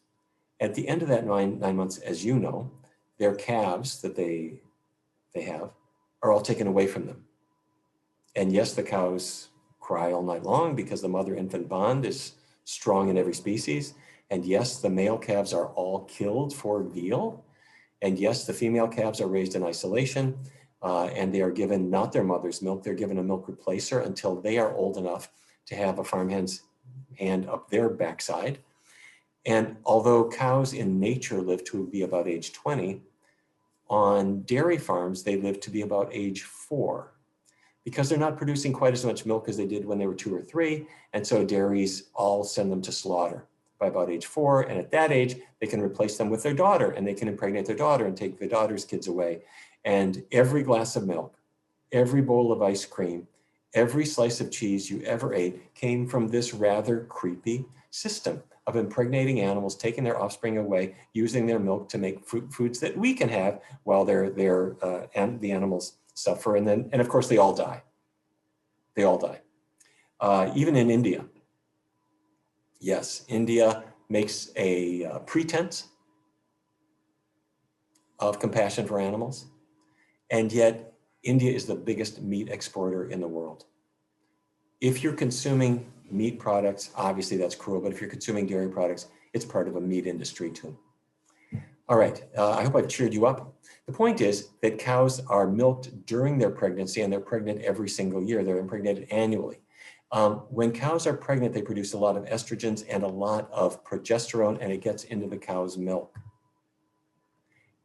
At the end of that nine months, as you know, their calves that they have are all taken away from them. And yes, the cows cry all night long because the mother-infant bond is strong in every species. And yes, the male calves are all killed for veal. And yes, the female calves are raised in isolation, and they are given not their mother's milk, they're given a milk replacer until they are old enough to have a farmhand's hand up their backside. And although cows in nature live to be about age 20, on dairy farms, they live to be about age 4 because they're not producing quite as much milk as they did when they were 2 or 3. And so dairies all send them to slaughter by about age 4. And at that age, they can replace them with their daughter and they can impregnate their daughter and take their daughter's kids away. And every glass of milk, every bowl of ice cream, every slice of cheese you ever ate came from this rather creepy system of impregnating animals, taking their offspring away, using their milk to make foods that we can have while and the animals suffer. And of course, they all die. They all die. Even in India. Yes, India makes a pretense of compassion for animals. And yet, India is the biggest meat exporter in the world. If you're consuming meat products, obviously that's cruel, but if you're consuming dairy products, it's part of a meat industry too. All right, I hope I've cheered you up. The point is that cows are milked during their pregnancy and they're pregnant every single year. They're impregnated annually. When cows are pregnant, they produce a lot of estrogens and a lot of progesterone, and it gets into the cow's milk.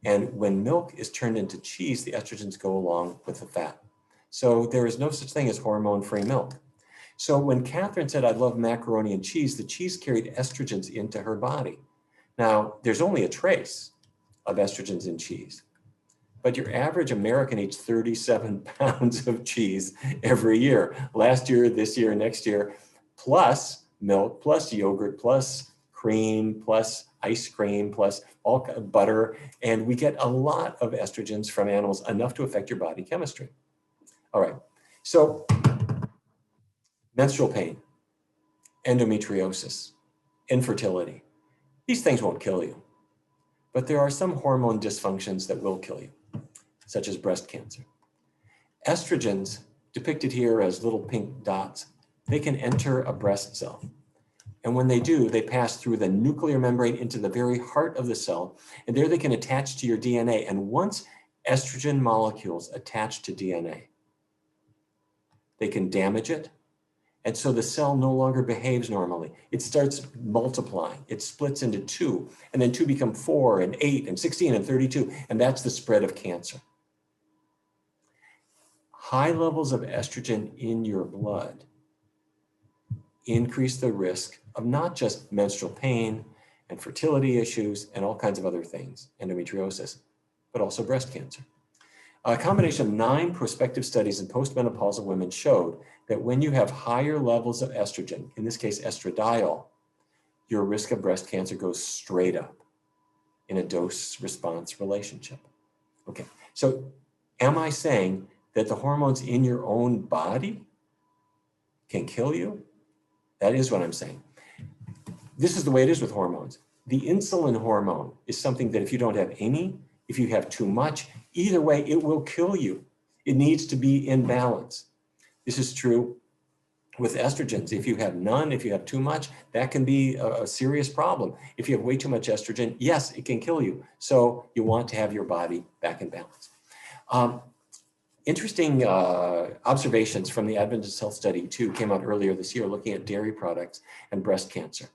And when milk is turned into cheese, the estrogens go along with the fat. So there is no such thing as hormone-free milk. So when Catherine said, I love macaroni and cheese, the cheese carried estrogens into her body. Now, there's only a trace of estrogens in cheese, but your average American eats 37 pounds of cheese every year. Last year, this year, next year, plus milk, plus yogurt, plus cream, plus ice cream, plus all butter. And we get a lot of estrogens from animals, enough to affect your body chemistry. All right, so menstrual pain, endometriosis, infertility. These things won't kill you, but there are some hormone dysfunctions that will kill you, such as breast cancer. Estrogens, depicted here as little pink dots, they can enter a breast cell. And when they do, they pass through the nuclear membrane into the very heart of the cell, and there they can attach to your DNA. And once estrogen molecules attach to DNA, they can damage it. And so the cell no longer behaves normally. It starts multiplying. It splits into 2, and then 2 become 4 and 8 and 16 and 32, and that's the spread of cancer. High levels of estrogen in your blood increase the risk of not just menstrual pain and fertility issues and all kinds of other things, endometriosis, but also breast cancer. A combination of 9 prospective studies in postmenopausal women showed that when you have higher levels of estrogen, in this case estradiol, your risk of breast cancer goes straight up in a dose-response relationship. Okay, so am I saying that the hormones in your own body can kill you? That is what I'm saying. This is the way it is with hormones. The insulin hormone is something that if you don't have any, if you have too much, either way, it will kill you. It needs to be in balance. This is true with estrogens. If you have none, if you have too much, that can be a serious problem. If you have way too much estrogen, yes, it can kill you. So you want to have your body back in balance. Interesting observations from the Adventist Health Study too came out earlier this year looking at dairy products and breast cancer.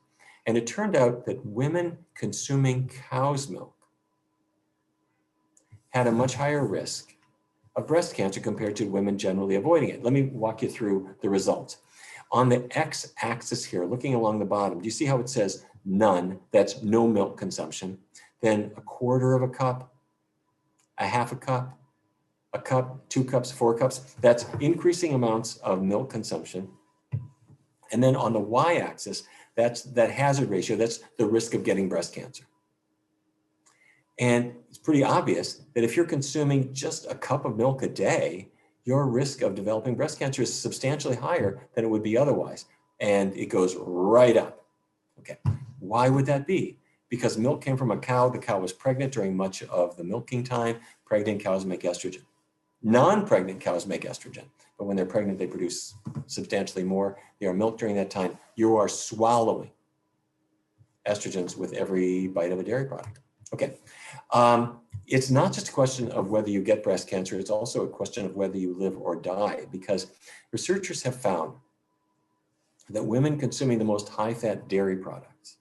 And it turned out that women consuming cow's milk had a much higher risk of breast cancer compared to women generally avoiding it. Let me walk you through the results. On the x-axis here, looking along the bottom, do you see how it says none? That's no milk consumption. Then 1/4 cup, 1/2 cup, 1 cup, 2 cups, 4 cups. That's increasing amounts of milk consumption. And then on the y-axis, that's that hazard ratio. That's the risk of getting breast cancer. And it's pretty obvious that if you're consuming just a cup of milk a day, your risk of developing breast cancer is substantially higher than it would be otherwise. And it goes right up. Okay, why would that be? Because milk came from a cow. The cow was pregnant during much of the milking time. Pregnant cows make estrogen. Non-pregnant cows make estrogen, but when they're pregnant, they produce substantially more. They are milked during that time. You are swallowing estrogens with every bite of a dairy product. Okay, it's not just a question of whether you get breast cancer, it's also a question of whether you live or die, because researchers have found that women consuming the most high-fat dairy products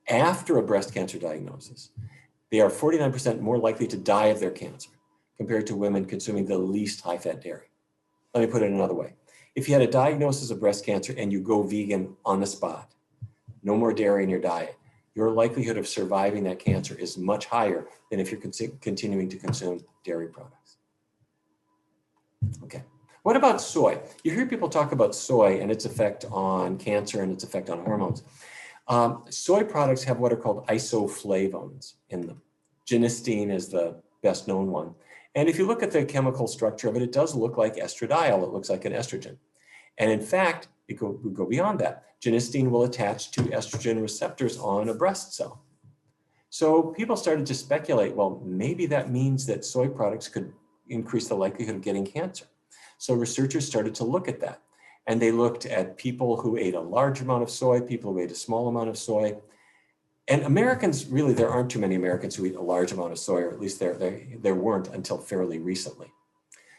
after a breast cancer diagnosis, they are 49% more likely to die of their cancer compared to women consuming the least high-fat dairy. Let me put it another way. If you had a diagnosis of breast cancer and you go vegan on the spot, no more dairy in your diet, your likelihood of surviving that cancer is much higher than if you're continuing to consume dairy products. Okay, what about soy? You hear people talk about soy and its effect on cancer and its effect on hormones. Soy products have what are called isoflavones in them. Genistein is the best known one. And if you look at the chemical structure of it, it does look like estradiol. It looks like an estrogen. And in fact, we go beyond that. Genistein will attach to estrogen receptors on a breast cell. So people started to speculate, well, maybe that means that soy products could increase the likelihood of getting cancer. So researchers started to look at that. And they looked at people who ate a large amount of soy, people who ate a small amount of soy. And Americans, really, there aren't too many Americans who eat a large amount of soy, or at least there weren't until fairly recently.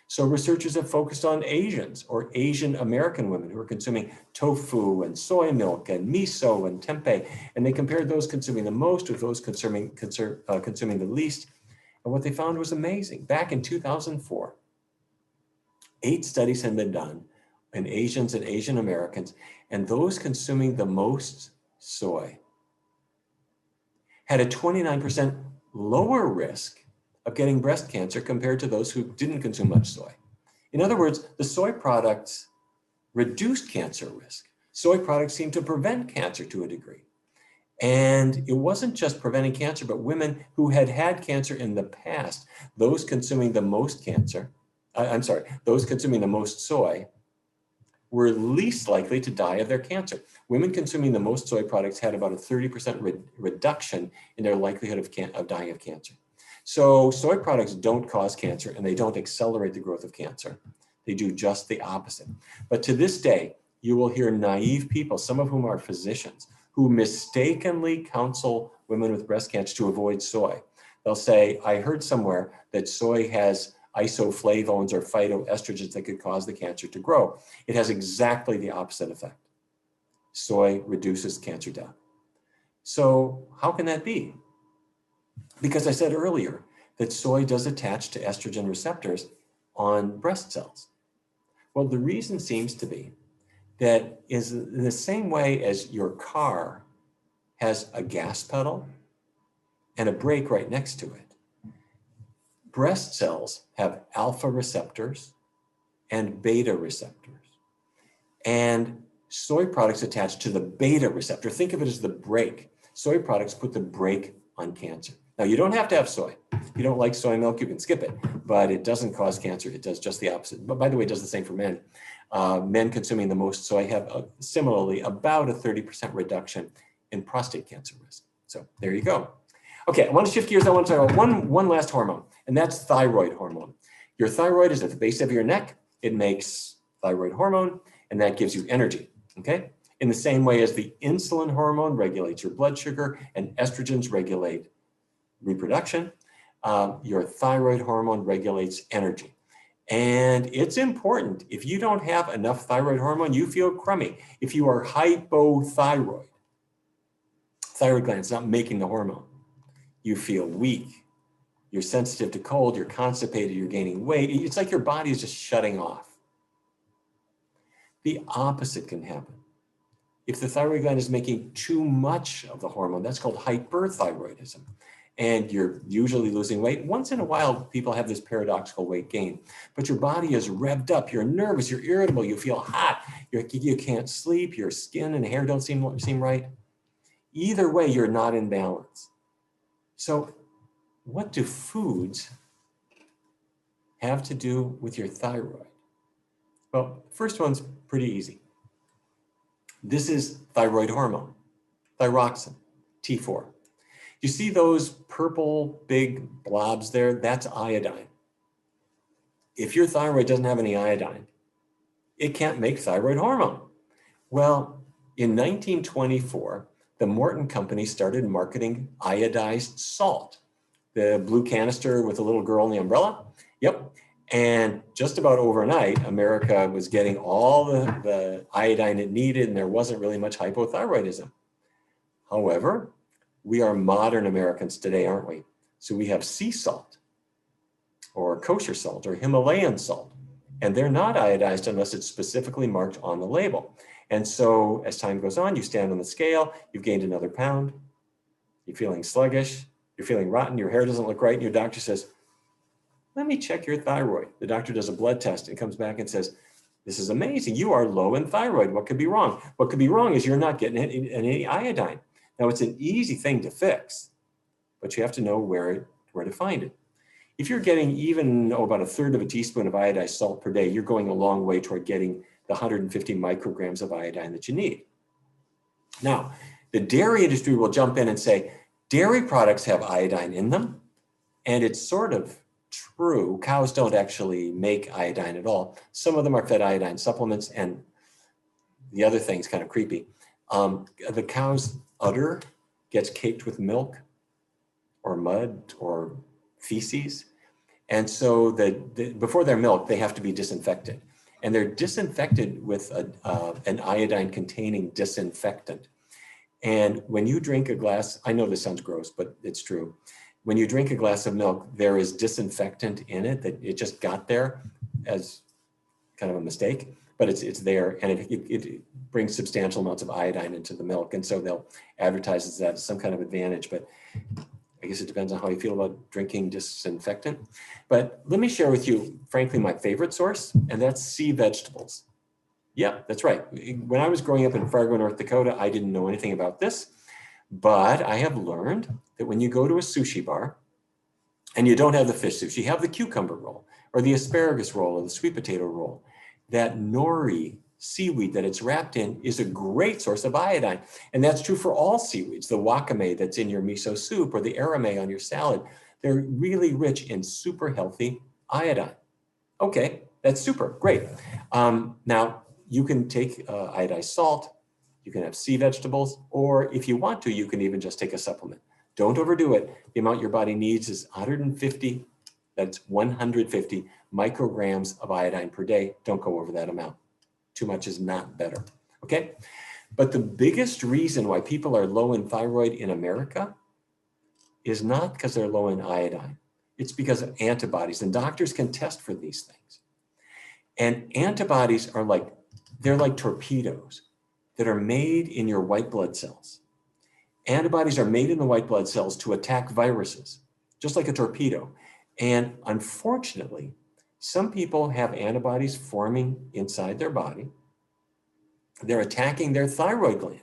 So researchers have focused on Asians or Asian American women who are consuming tofu and soy milk and miso and tempeh, and they compared those consuming the most with those consuming the least. And what they found was amazing. Back in 2004, 8 studies had been done in Asians and Asian Americans, and those consuming the most soy had a 29% lower risk of getting breast cancer compared to those who didn't consume much soy. In other words, the soy products reduced cancer risk. Soy products seem to prevent cancer to a degree. And it wasn't just preventing cancer, but women who had had cancer in the past, those consuming the most those consuming the most soy were least likely to die of their cancer. Women consuming the most soy products had about a 30% reduction in their likelihood of dying of cancer. So soy products don't cause cancer and they don't accelerate the growth of cancer. They do just the opposite. But to this day, you will hear naive people, some of whom are physicians, who mistakenly counsel women with breast cancer to avoid soy. They'll say, I heard somewhere that soy has isoflavones or phytoestrogens that could cause the cancer to grow. It has exactly the opposite effect. Soy reduces cancer death. So how can that be? Because I said earlier that soy does attach to estrogen receptors on breast cells. Well, the reason seems to be that is in the same way as your car has a gas pedal and a brake right next to it. Breast cells have alpha receptors and beta receptors. And soy products attach to the beta receptor. Think of it as the brake. Soy products put the brake on cancer. Now, you don't have to have soy. If you don't like soy milk, you can skip it, but it doesn't cause cancer. It does just the opposite. But by the way, it does the same for men. Men consuming the most soy have similarly about a 30% reduction in prostate cancer risk. So there you go. Okay, I want to shift gears. I want to talk about one last hormone, and that's thyroid hormone. Your thyroid is at the base of your neck. It makes thyroid hormone, and that gives you energy, okay? In the same way as the insulin hormone regulates your blood sugar and estrogens regulate reproduction, your thyroid hormone regulates energy. And it's important. If you don't have enough thyroid hormone, you feel crummy. If you are hypothyroid, thyroid gland is not making the hormone, you feel weak. You're sensitive to cold, you're constipated, you're gaining weight. It's like your body is just shutting off. The opposite can happen. If the thyroid gland is making too much of the hormone, that's called hyperthyroidism. And you're usually losing weight. Once in a while, people have this paradoxical weight gain, but your body is revved up. You're nervous, you're irritable, you feel hot, you can't sleep, your skin and hair don't seem right. Either way, you're not in balance. So what do foods have to do with your thyroid? Well, first one's pretty easy. This is thyroid hormone, thyroxine, T4. You see those purple big blobs there? That's iodine. If your thyroid doesn't have any iodine, it can't make thyroid hormone. Well, in 1924, the Morton Company started marketing iodized salt, the blue canister with a little girl in the umbrella. Yep. And just about overnight, America was getting all the iodine it needed, and there wasn't really much hypothyroidism. However, we are modern Americans today, aren't we? So we have sea salt or kosher salt or Himalayan salt, and they're not iodized unless it's specifically marked on the label. And so as time goes on, you stand on the scale, you've gained another pound, you're feeling sluggish, you're feeling rotten, your hair doesn't look right, and your doctor says, let me check your thyroid. The doctor does a blood test and comes back and says, this is amazing, you are low in thyroid. What could be wrong? What could be wrong is you're not getting any iodine. Now, it's an easy thing to fix, but you have to know where to find it. If you're getting even about a third of a teaspoon of iodized salt per day, you're going a long way toward getting the 150 micrograms of iodine that you need. Now, the dairy industry will jump in and say, dairy products have iodine in them, and it's sort of true. Cows don't actually make iodine at all. Some of them are fed iodine supplements, and the other thing's kind of creepy. The cow's udder gets caked with milk or mud or feces. And so before they're milked, they have to be disinfected. And they're disinfected with an iodine-containing disinfectant. And when you drink a glass, I know this sounds gross, but it's true. When you drink a glass of milk, there is disinfectant in it that it just got there as kind of a mistake, but it's there, and it brings substantial amounts of iodine into the milk. And so they'll advertise that as some kind of advantage, but I guess it depends on how you feel about drinking disinfectant. But let me share with you, frankly, my favorite source, and that's sea vegetables. Yeah, that's right. When I was growing up in Fargo, North Dakota, I didn't know anything about this, but I have learned that when you go to a sushi bar and you don't have the fish sushi, you have the cucumber roll or the asparagus roll or the sweet potato roll, that nori seaweed that it's wrapped in is a great source of iodine. And that's true for all seaweeds, the wakame that's in your miso soup or the arame on your salad. They're really rich in super healthy iodine. Okay, that's super, great. Now, you can take iodized salt, you can have sea vegetables, or if you want to, you can even just take a supplement. Don't overdo it. The amount your body needs is 150, that's 150 micrograms of iodine per day. Don't go over that amount. Too much is not better, okay? But the biggest reason why people are low in thyroid in America is not because they're low in iodine. It's because of antibodies, and doctors can test for these things. And antibodies are they're like torpedoes that are made in your white blood cells. Antibodies are made in the white blood cells to attack viruses, just like a torpedo. And unfortunately, some people have antibodies forming inside their body. They're attacking their thyroid gland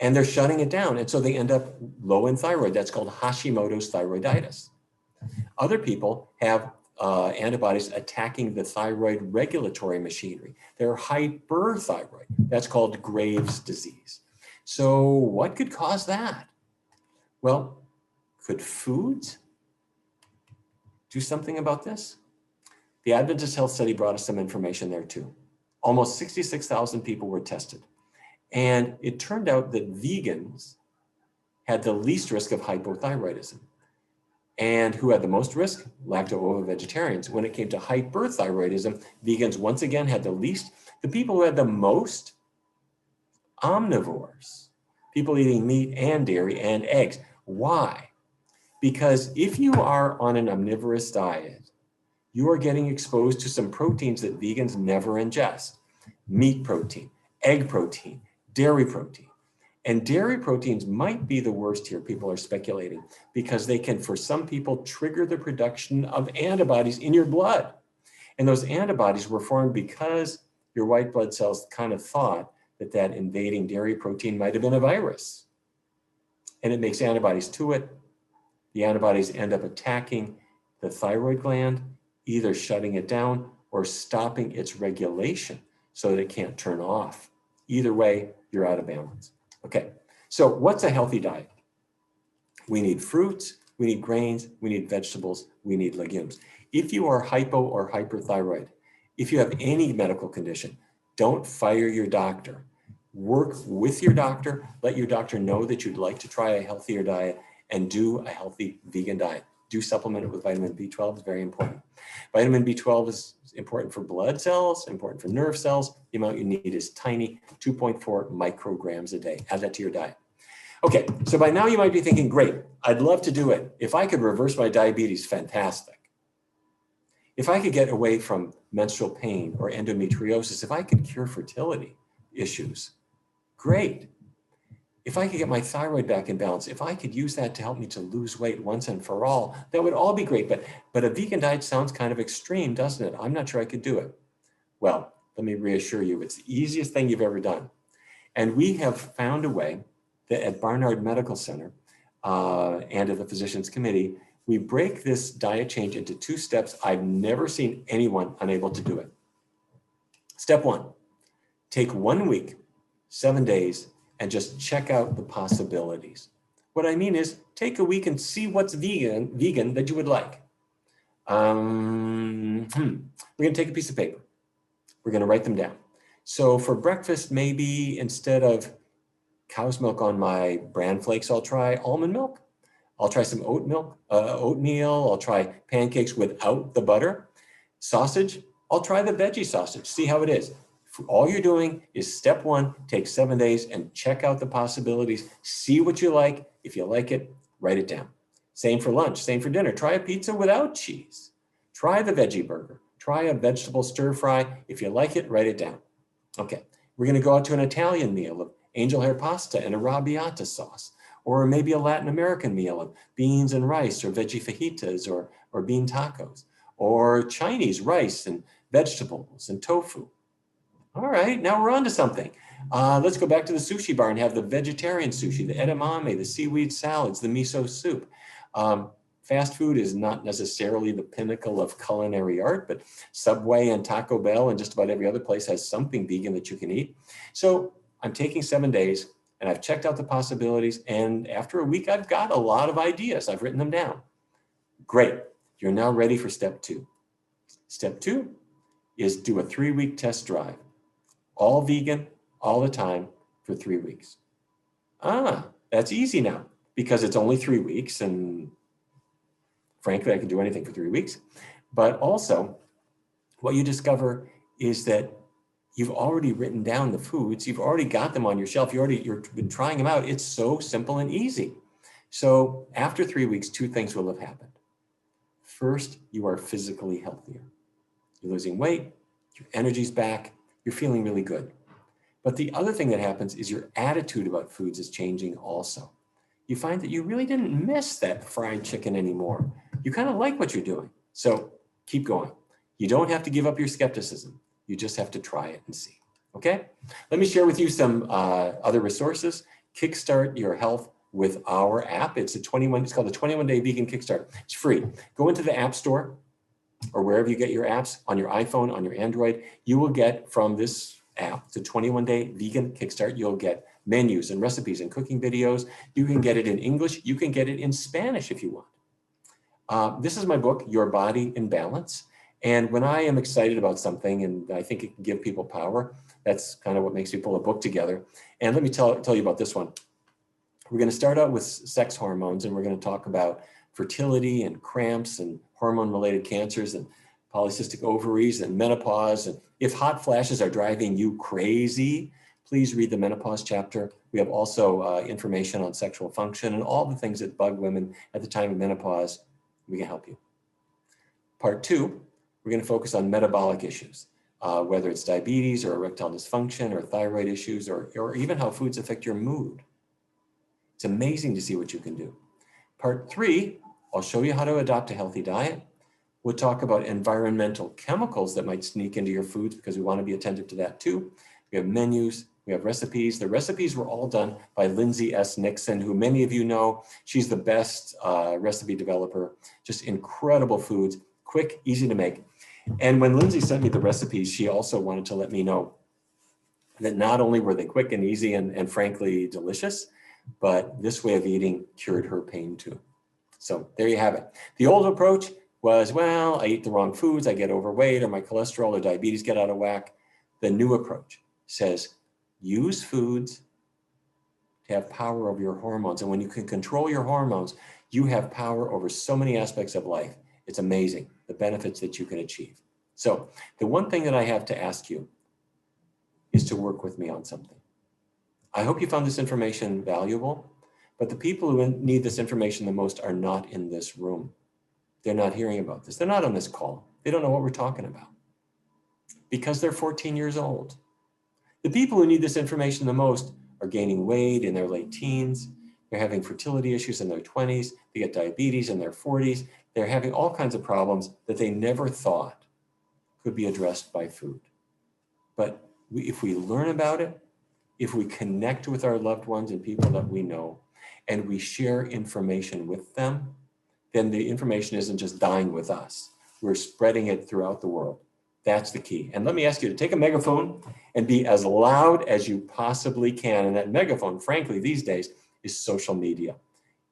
and they're shutting it down. And so they end up low in thyroid. That's called Hashimoto's thyroiditis. Other people have antibodies attacking the thyroid regulatory machinery. They're hyperthyroid. That's called Graves' disease. So what could cause that? Well, could foods do something about this? The Adventist Health Study brought us some information there too. Almost 66,000 people were tested. And it turned out that vegans had the least risk of hypothyroidism. And who had the most risk? Lacto-ovo-vegetarians. When it came to hyperthyroidism, vegans once again had the least. The people who had the most, omnivores, people eating meat and dairy and eggs. Why? Because if you are on an omnivorous diet, you are getting exposed to some proteins that vegans never ingest. Meat protein, egg protein, dairy protein. And dairy proteins might be the worst here, people are speculating, because they can, for some people, trigger the production of antibodies in your blood. And those antibodies were formed because your white blood cells kind of thought that that invading dairy protein might have been a virus. And it makes antibodies to it. The antibodies end up attacking the thyroid gland, either shutting it down or stopping its regulation so that it can't turn off. Either way, you're out of balance. Okay, so what's a healthy diet? We need fruits, we need grains, we need vegetables, we need legumes. If you are hypo or hyperthyroid, if you have any medical condition, don't fire your doctor. Work with your doctor, let your doctor know that you'd like to try a healthier diet and do a healthy vegan diet. Do supplement it with vitamin B12, it's very important. Vitamin B12 is important for blood cells, important for nerve cells. The amount you need is tiny, 2.4 micrograms a day. Add that to your diet. Okay, so by now you might be thinking, great, I'd love to do it. If I could reverse my diabetes, fantastic. If I could get away from menstrual pain or endometriosis, if I could cure fertility issues, great. If I could get my thyroid back in balance, if I could use that to help me to lose weight once and for all, that would all be great. But a vegan diet sounds kind of extreme, doesn't it? I'm not sure I could do it. Well, let me reassure you, it's the easiest thing you've ever done. And we have found a way that at Barnard Medical Center and at the Physicians Committee, we break this diet change into 2 steps. I've never seen anyone unable to do it. Step 1, take 1 week, 7 days, and just check out the possibilities. What I mean is take a week and see what's vegan that you would like. We're gonna take a piece of paper. We're gonna write them down. So for breakfast, maybe instead of cow's milk on my bran flakes, I'll try almond milk. I'll try some oatmeal. I'll try pancakes without the butter. Sausage, I'll try the veggie sausage, see how it is. All you're doing is step 1, take 7 days and check out the possibilities. See what you like. If you like it, write it down. Same for lunch, same for dinner. Try a pizza without cheese. Try the veggie burger. Try a vegetable stir fry. If you like it, write it down. Okay, we're gonna go out to an Italian meal of angel hair pasta and arrabbiata sauce, or maybe a Latin American meal of beans and rice or veggie fajitas or bean tacos, or Chinese rice and vegetables and tofu. All right, now we're on to something. Let's go back to the sushi bar and have the vegetarian sushi, the edamame, the seaweed salads, the miso soup. Fast food is not necessarily the pinnacle of culinary art, but Subway and Taco Bell and just about every other place has something vegan that you can eat. So I'm taking 7 days and I've checked out the possibilities, and after a week, I've got a lot of ideas. I've written them down. Great, you're now ready for step 2. Step 2 is do a 3-week test drive. All vegan, all the time, for 3 weeks. That's easy now because it's only 3 weeks, and frankly, I can do anything for 3 weeks. But also, what you discover is that you've already written down the foods, you've already got them on your shelf, you've been trying them out. It's so simple and easy. So after 3 weeks, 2 things will have happened. First, you are physically healthier. You're losing weight, your energy's back, you're feeling really good. But the other thing that happens is your attitude about foods is changing also. You find that you really didn't miss that fried chicken anymore. You kind of like what you're doing. So keep going. You don't have to give up your skepticism. You just have to try it and see. Okay? Let me share with you some other resources. Kickstart your health with our app. It's called the 21-Day Vegan Kickstart. It's free. Go into the App Store or wherever you get your apps, on your iPhone, on your Android. You will get from this app, the 21-Day Vegan Kickstart, you'll get menus and recipes and cooking videos. You can get it in English. You can get it in Spanish if you want. This is my book, Your Body in Balance. And when I am excited about something and I think it can give people power, that's kind of what makes me pull a book together. And let me tell you about this one. We're going to start out with sex hormones, and we're going to talk about fertility and cramps and hormone-related cancers and polycystic ovaries and menopause. And if hot flashes are driving you crazy, please read the menopause chapter. We have also information on sexual function and all the things that bug women at the time of menopause. We can help you. Part 2, we're going to focus on metabolic issues, whether it's diabetes or erectile dysfunction or thyroid issues or even how foods affect your mood. It's amazing to see what you can do. Part 3, I'll show you how to adopt a healthy diet. We'll talk about environmental chemicals that might sneak into your foods because we want to be attentive to that too. We have menus, We have recipes. The recipes were all done by Lindsay S. Nixon, who many of you know. She's the best recipe developer, just incredible foods, quick, easy to make. And when Lindsay sent me the recipes, she also wanted to let me know that not only were they quick and easy and frankly delicious, but this way of eating cured her pain too. So there you have it. The old approach was, well, I eat the wrong foods, I get overweight, or my cholesterol or diabetes get out of whack. The new approach says, use foods to have power over your hormones. And when you can control your hormones, you have power over so many aspects of life. It's amazing, the benefits that you can achieve. So the one thing that I have to ask you is to work with me on something. I hope you found this information valuable, but the people who need this information the most are not in this room. They're not hearing about this. They're not on this call. They don't know what we're talking about because they're 14 years old. The people who need this information the most are gaining weight in their late teens. They're having fertility issues in their 20s. They get diabetes in their 40s. They're having all kinds of problems that they never thought could be addressed by food. But if we learn about it, if we connect with our loved ones and people that we know, and we share information with them, then the information isn't just dying with us. We're spreading it throughout the world. That's the key. And let me ask you to take a megaphone and be as loud as you possibly can. And that megaphone, frankly, these days is social media.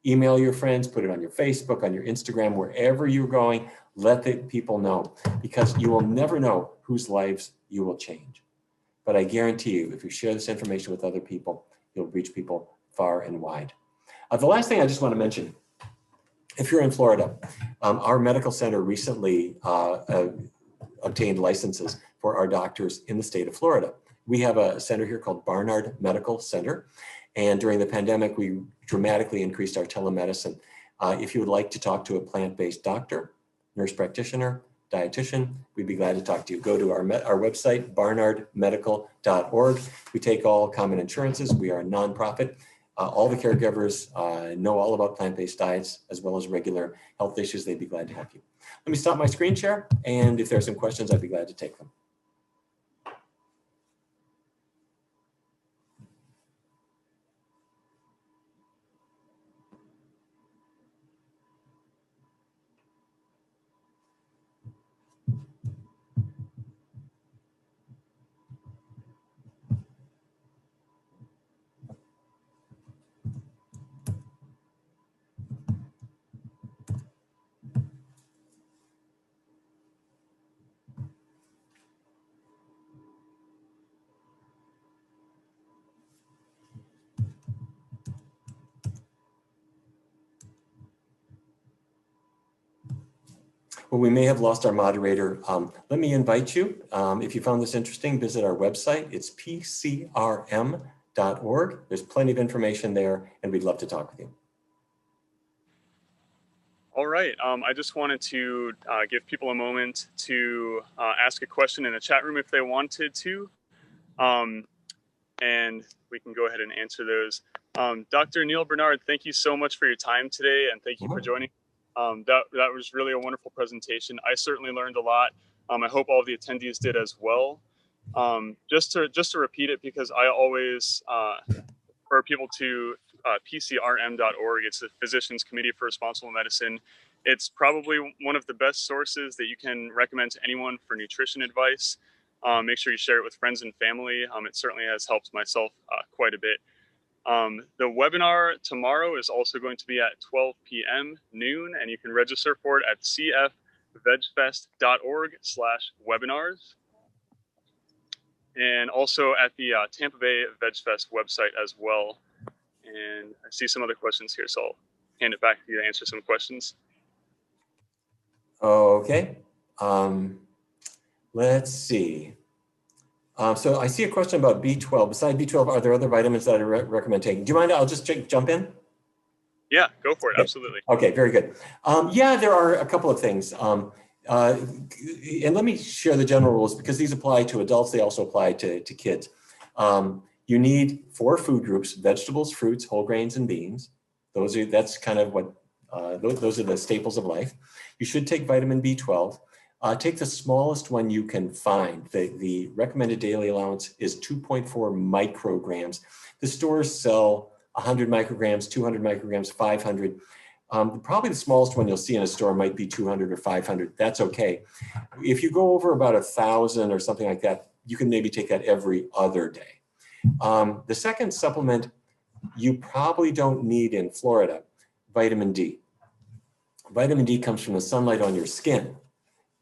Email your friends, put it on your Facebook, on your Instagram, wherever you're going, let the people know, because you will never know whose lives you will change. But I guarantee you, if you share this information with other people, you'll reach people far and wide. The last thing I just want to mention, if you're in Florida, our medical center recently obtained licenses for our doctors in the state of Florida. We have a center here called Barnard Medical Center. And during the pandemic, we dramatically increased our telemedicine. If you would like to talk to a plant-based doctor, nurse practitioner, dietitian, we'd be glad to talk to you. Go to our website, barnardmedical.org. We take all common insurances. We are a nonprofit. All the caregivers know all about plant-based diets as well as regular health issues. They'd be glad to help you. Let me stop my screen share, and if there are some questions, I'd be glad to take them. Well, we may have lost our moderator. Let me invite you, if you found this interesting, visit our website. It's pcrm.org. There's plenty of information there, and we'd love to talk with you. All right, I just wanted to give people a moment to ask a question in the chat room if they wanted to, and we can go ahead and answer those. Dr. Neal Barnard, thank you so much for your time today, and thank you for joining. That was really a wonderful presentation. I certainly learned a lot. I hope all of the attendees did as well. Just to repeat it, because I always refer people to pcrm.org. It's the Physicians Committee for Responsible Medicine. It's probably one of the best sources that you can recommend to anyone for nutrition advice. Make sure you share it with friends and family. It certainly has helped myself quite a bit. The webinar tomorrow is also going to be at 12 p.m. noon, and you can register for it at cfvegfest.org/webinars, and also at the Tampa Bay VegFest website as well. And I see some other questions here, so I'll hand it back to you to answer some questions. Okay, let's see. So I see a question about B12. Besides B12, are there other vitamins that I recommend taking? Do you mind? I'll just jump in. Yeah, go for it. Okay. Absolutely. Okay, very good. Yeah, there are a couple of things. And let me share the general rules because these apply to adults. They also apply to kids. You need 4 food groups: vegetables, fruits, whole grains, and beans. That's kind of what, those are the staples of life. You should take vitamin B12. Take the smallest one you can find. The recommended daily allowance is 2.4 micrograms. The stores sell 100 micrograms, 200 micrograms, 500. Probably the smallest one you'll see in a store might be 200 or 500. That's okay. If you go over about 1,000 or something like that, you can maybe take that every other day. The second supplement you probably don't need in Florida, vitamin D. Vitamin D comes from the sunlight on your skin.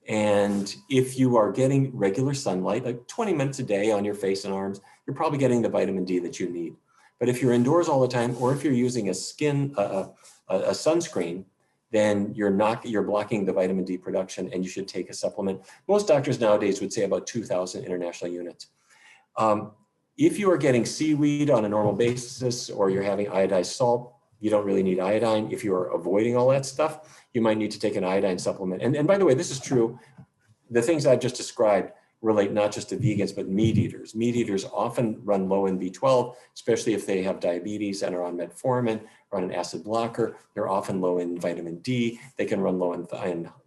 And if you are getting regular sunlight, like 20 minutes a day on your face and arms, you're probably getting the vitamin D that you need. But if you're indoors all the time, or if you're using a sunscreen, then you're blocking the vitamin D production, and you should take a supplement. Most doctors nowadays would say about 2,000 international units. If you are getting seaweed on a normal basis, or you're having iodized salt, you don't really need iodine. If you are avoiding all that stuff, you might need to take an iodine supplement. And by the way, this is true. The things I've just described relate not just to vegans, but meat eaters. Meat eaters often run low in B12, especially if they have diabetes and are on metformin or on an acid blocker. They're often low in vitamin D. They can run low in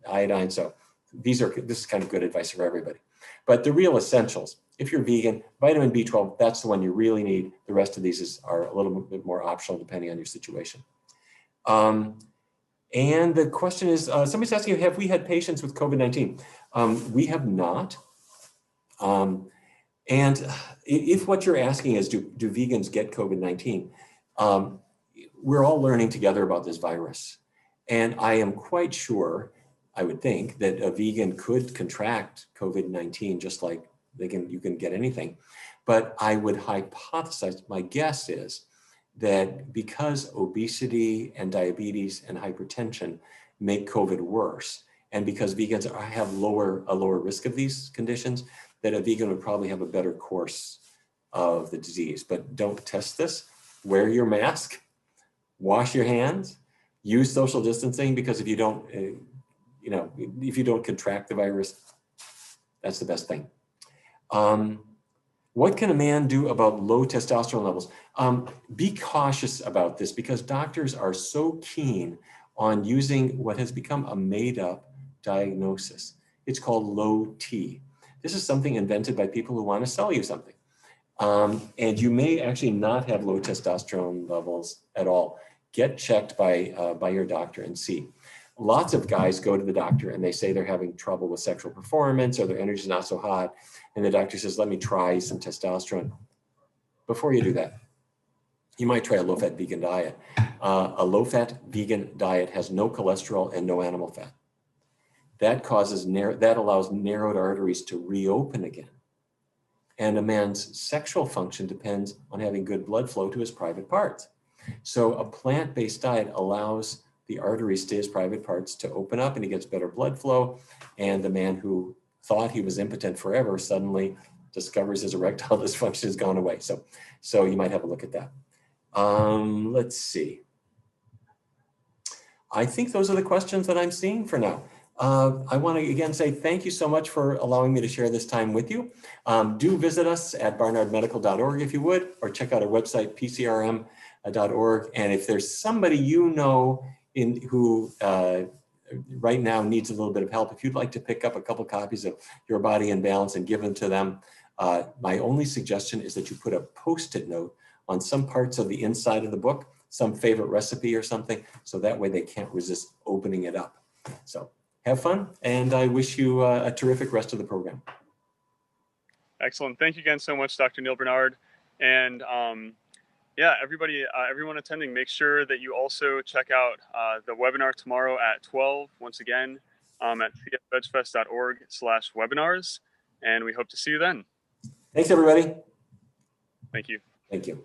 iodine. So this is kind of good advice for everybody. But the real essentials, if you're vegan, vitamin B12, that's the one you really need. The rest of these are a little bit more optional depending on your situation. And the question is, somebody's asking, have we had patients with COVID-19? We have not. And if what you're asking is, do vegans get COVID-19? We're all learning together about this virus. And I am quite sure, I would think, that a vegan could contract COVID-19 just like you can get anything. But I would hypothesize, my guess is that because obesity and diabetes and hypertension make COVID worse, and because vegans have a lower risk of these conditions, that a vegan would probably have a better course of the disease. But don't test this. Wear your mask, wash your hands, use social distancing, because if you don't, if you don't contract the virus, that's the best thing. What can a man do about low testosterone levels? Be cautious about this, because doctors are so keen on using what has become a made-up diagnosis. It's called low T. This is something invented by people who want to sell you something. And you may actually not have low testosterone levels at all. Get checked by your doctor and see. Lots of guys go to the doctor and they say they're having trouble with sexual performance, or their energy is not so hot. And the doctor says, let me try some testosterone. Before you do that, you might try a low-fat vegan diet. A low-fat vegan diet has no cholesterol and no animal fat. That allows narrowed arteries to reopen again. And a man's sexual function depends on having good blood flow to his private parts. So a plant-based diet allows the arteries to his private parts to open up, and he gets better blood flow. And the man who thought he was impotent forever suddenly discovers his erectile dysfunction has gone away. So you might have a look at that. Let's see. I think those are the questions that I'm seeing for now. I want to again say thank you so much for allowing me to share this time with you. Do visit us at barnardmedical.org if you would, or check out our website, pcrm.org. And if there's somebody you know who right now needs a little bit of help, if you'd like to pick up a couple copies of Your Body in Balance and give them to them, my only suggestion is that you put a Post-it note on some parts of the inside of the book, some favorite recipe or something, so that way they can't resist opening it up. So have fun, and I wish you a terrific rest of the program. Excellent. Thank you again so much, Dr. Neal Barnard. And yeah, everyone attending, make sure that you also check out the webinar tomorrow at 12, once again, at cfvegfest.org/webinars. And we hope to see you then. Thanks, everybody. Thank you. Thank you.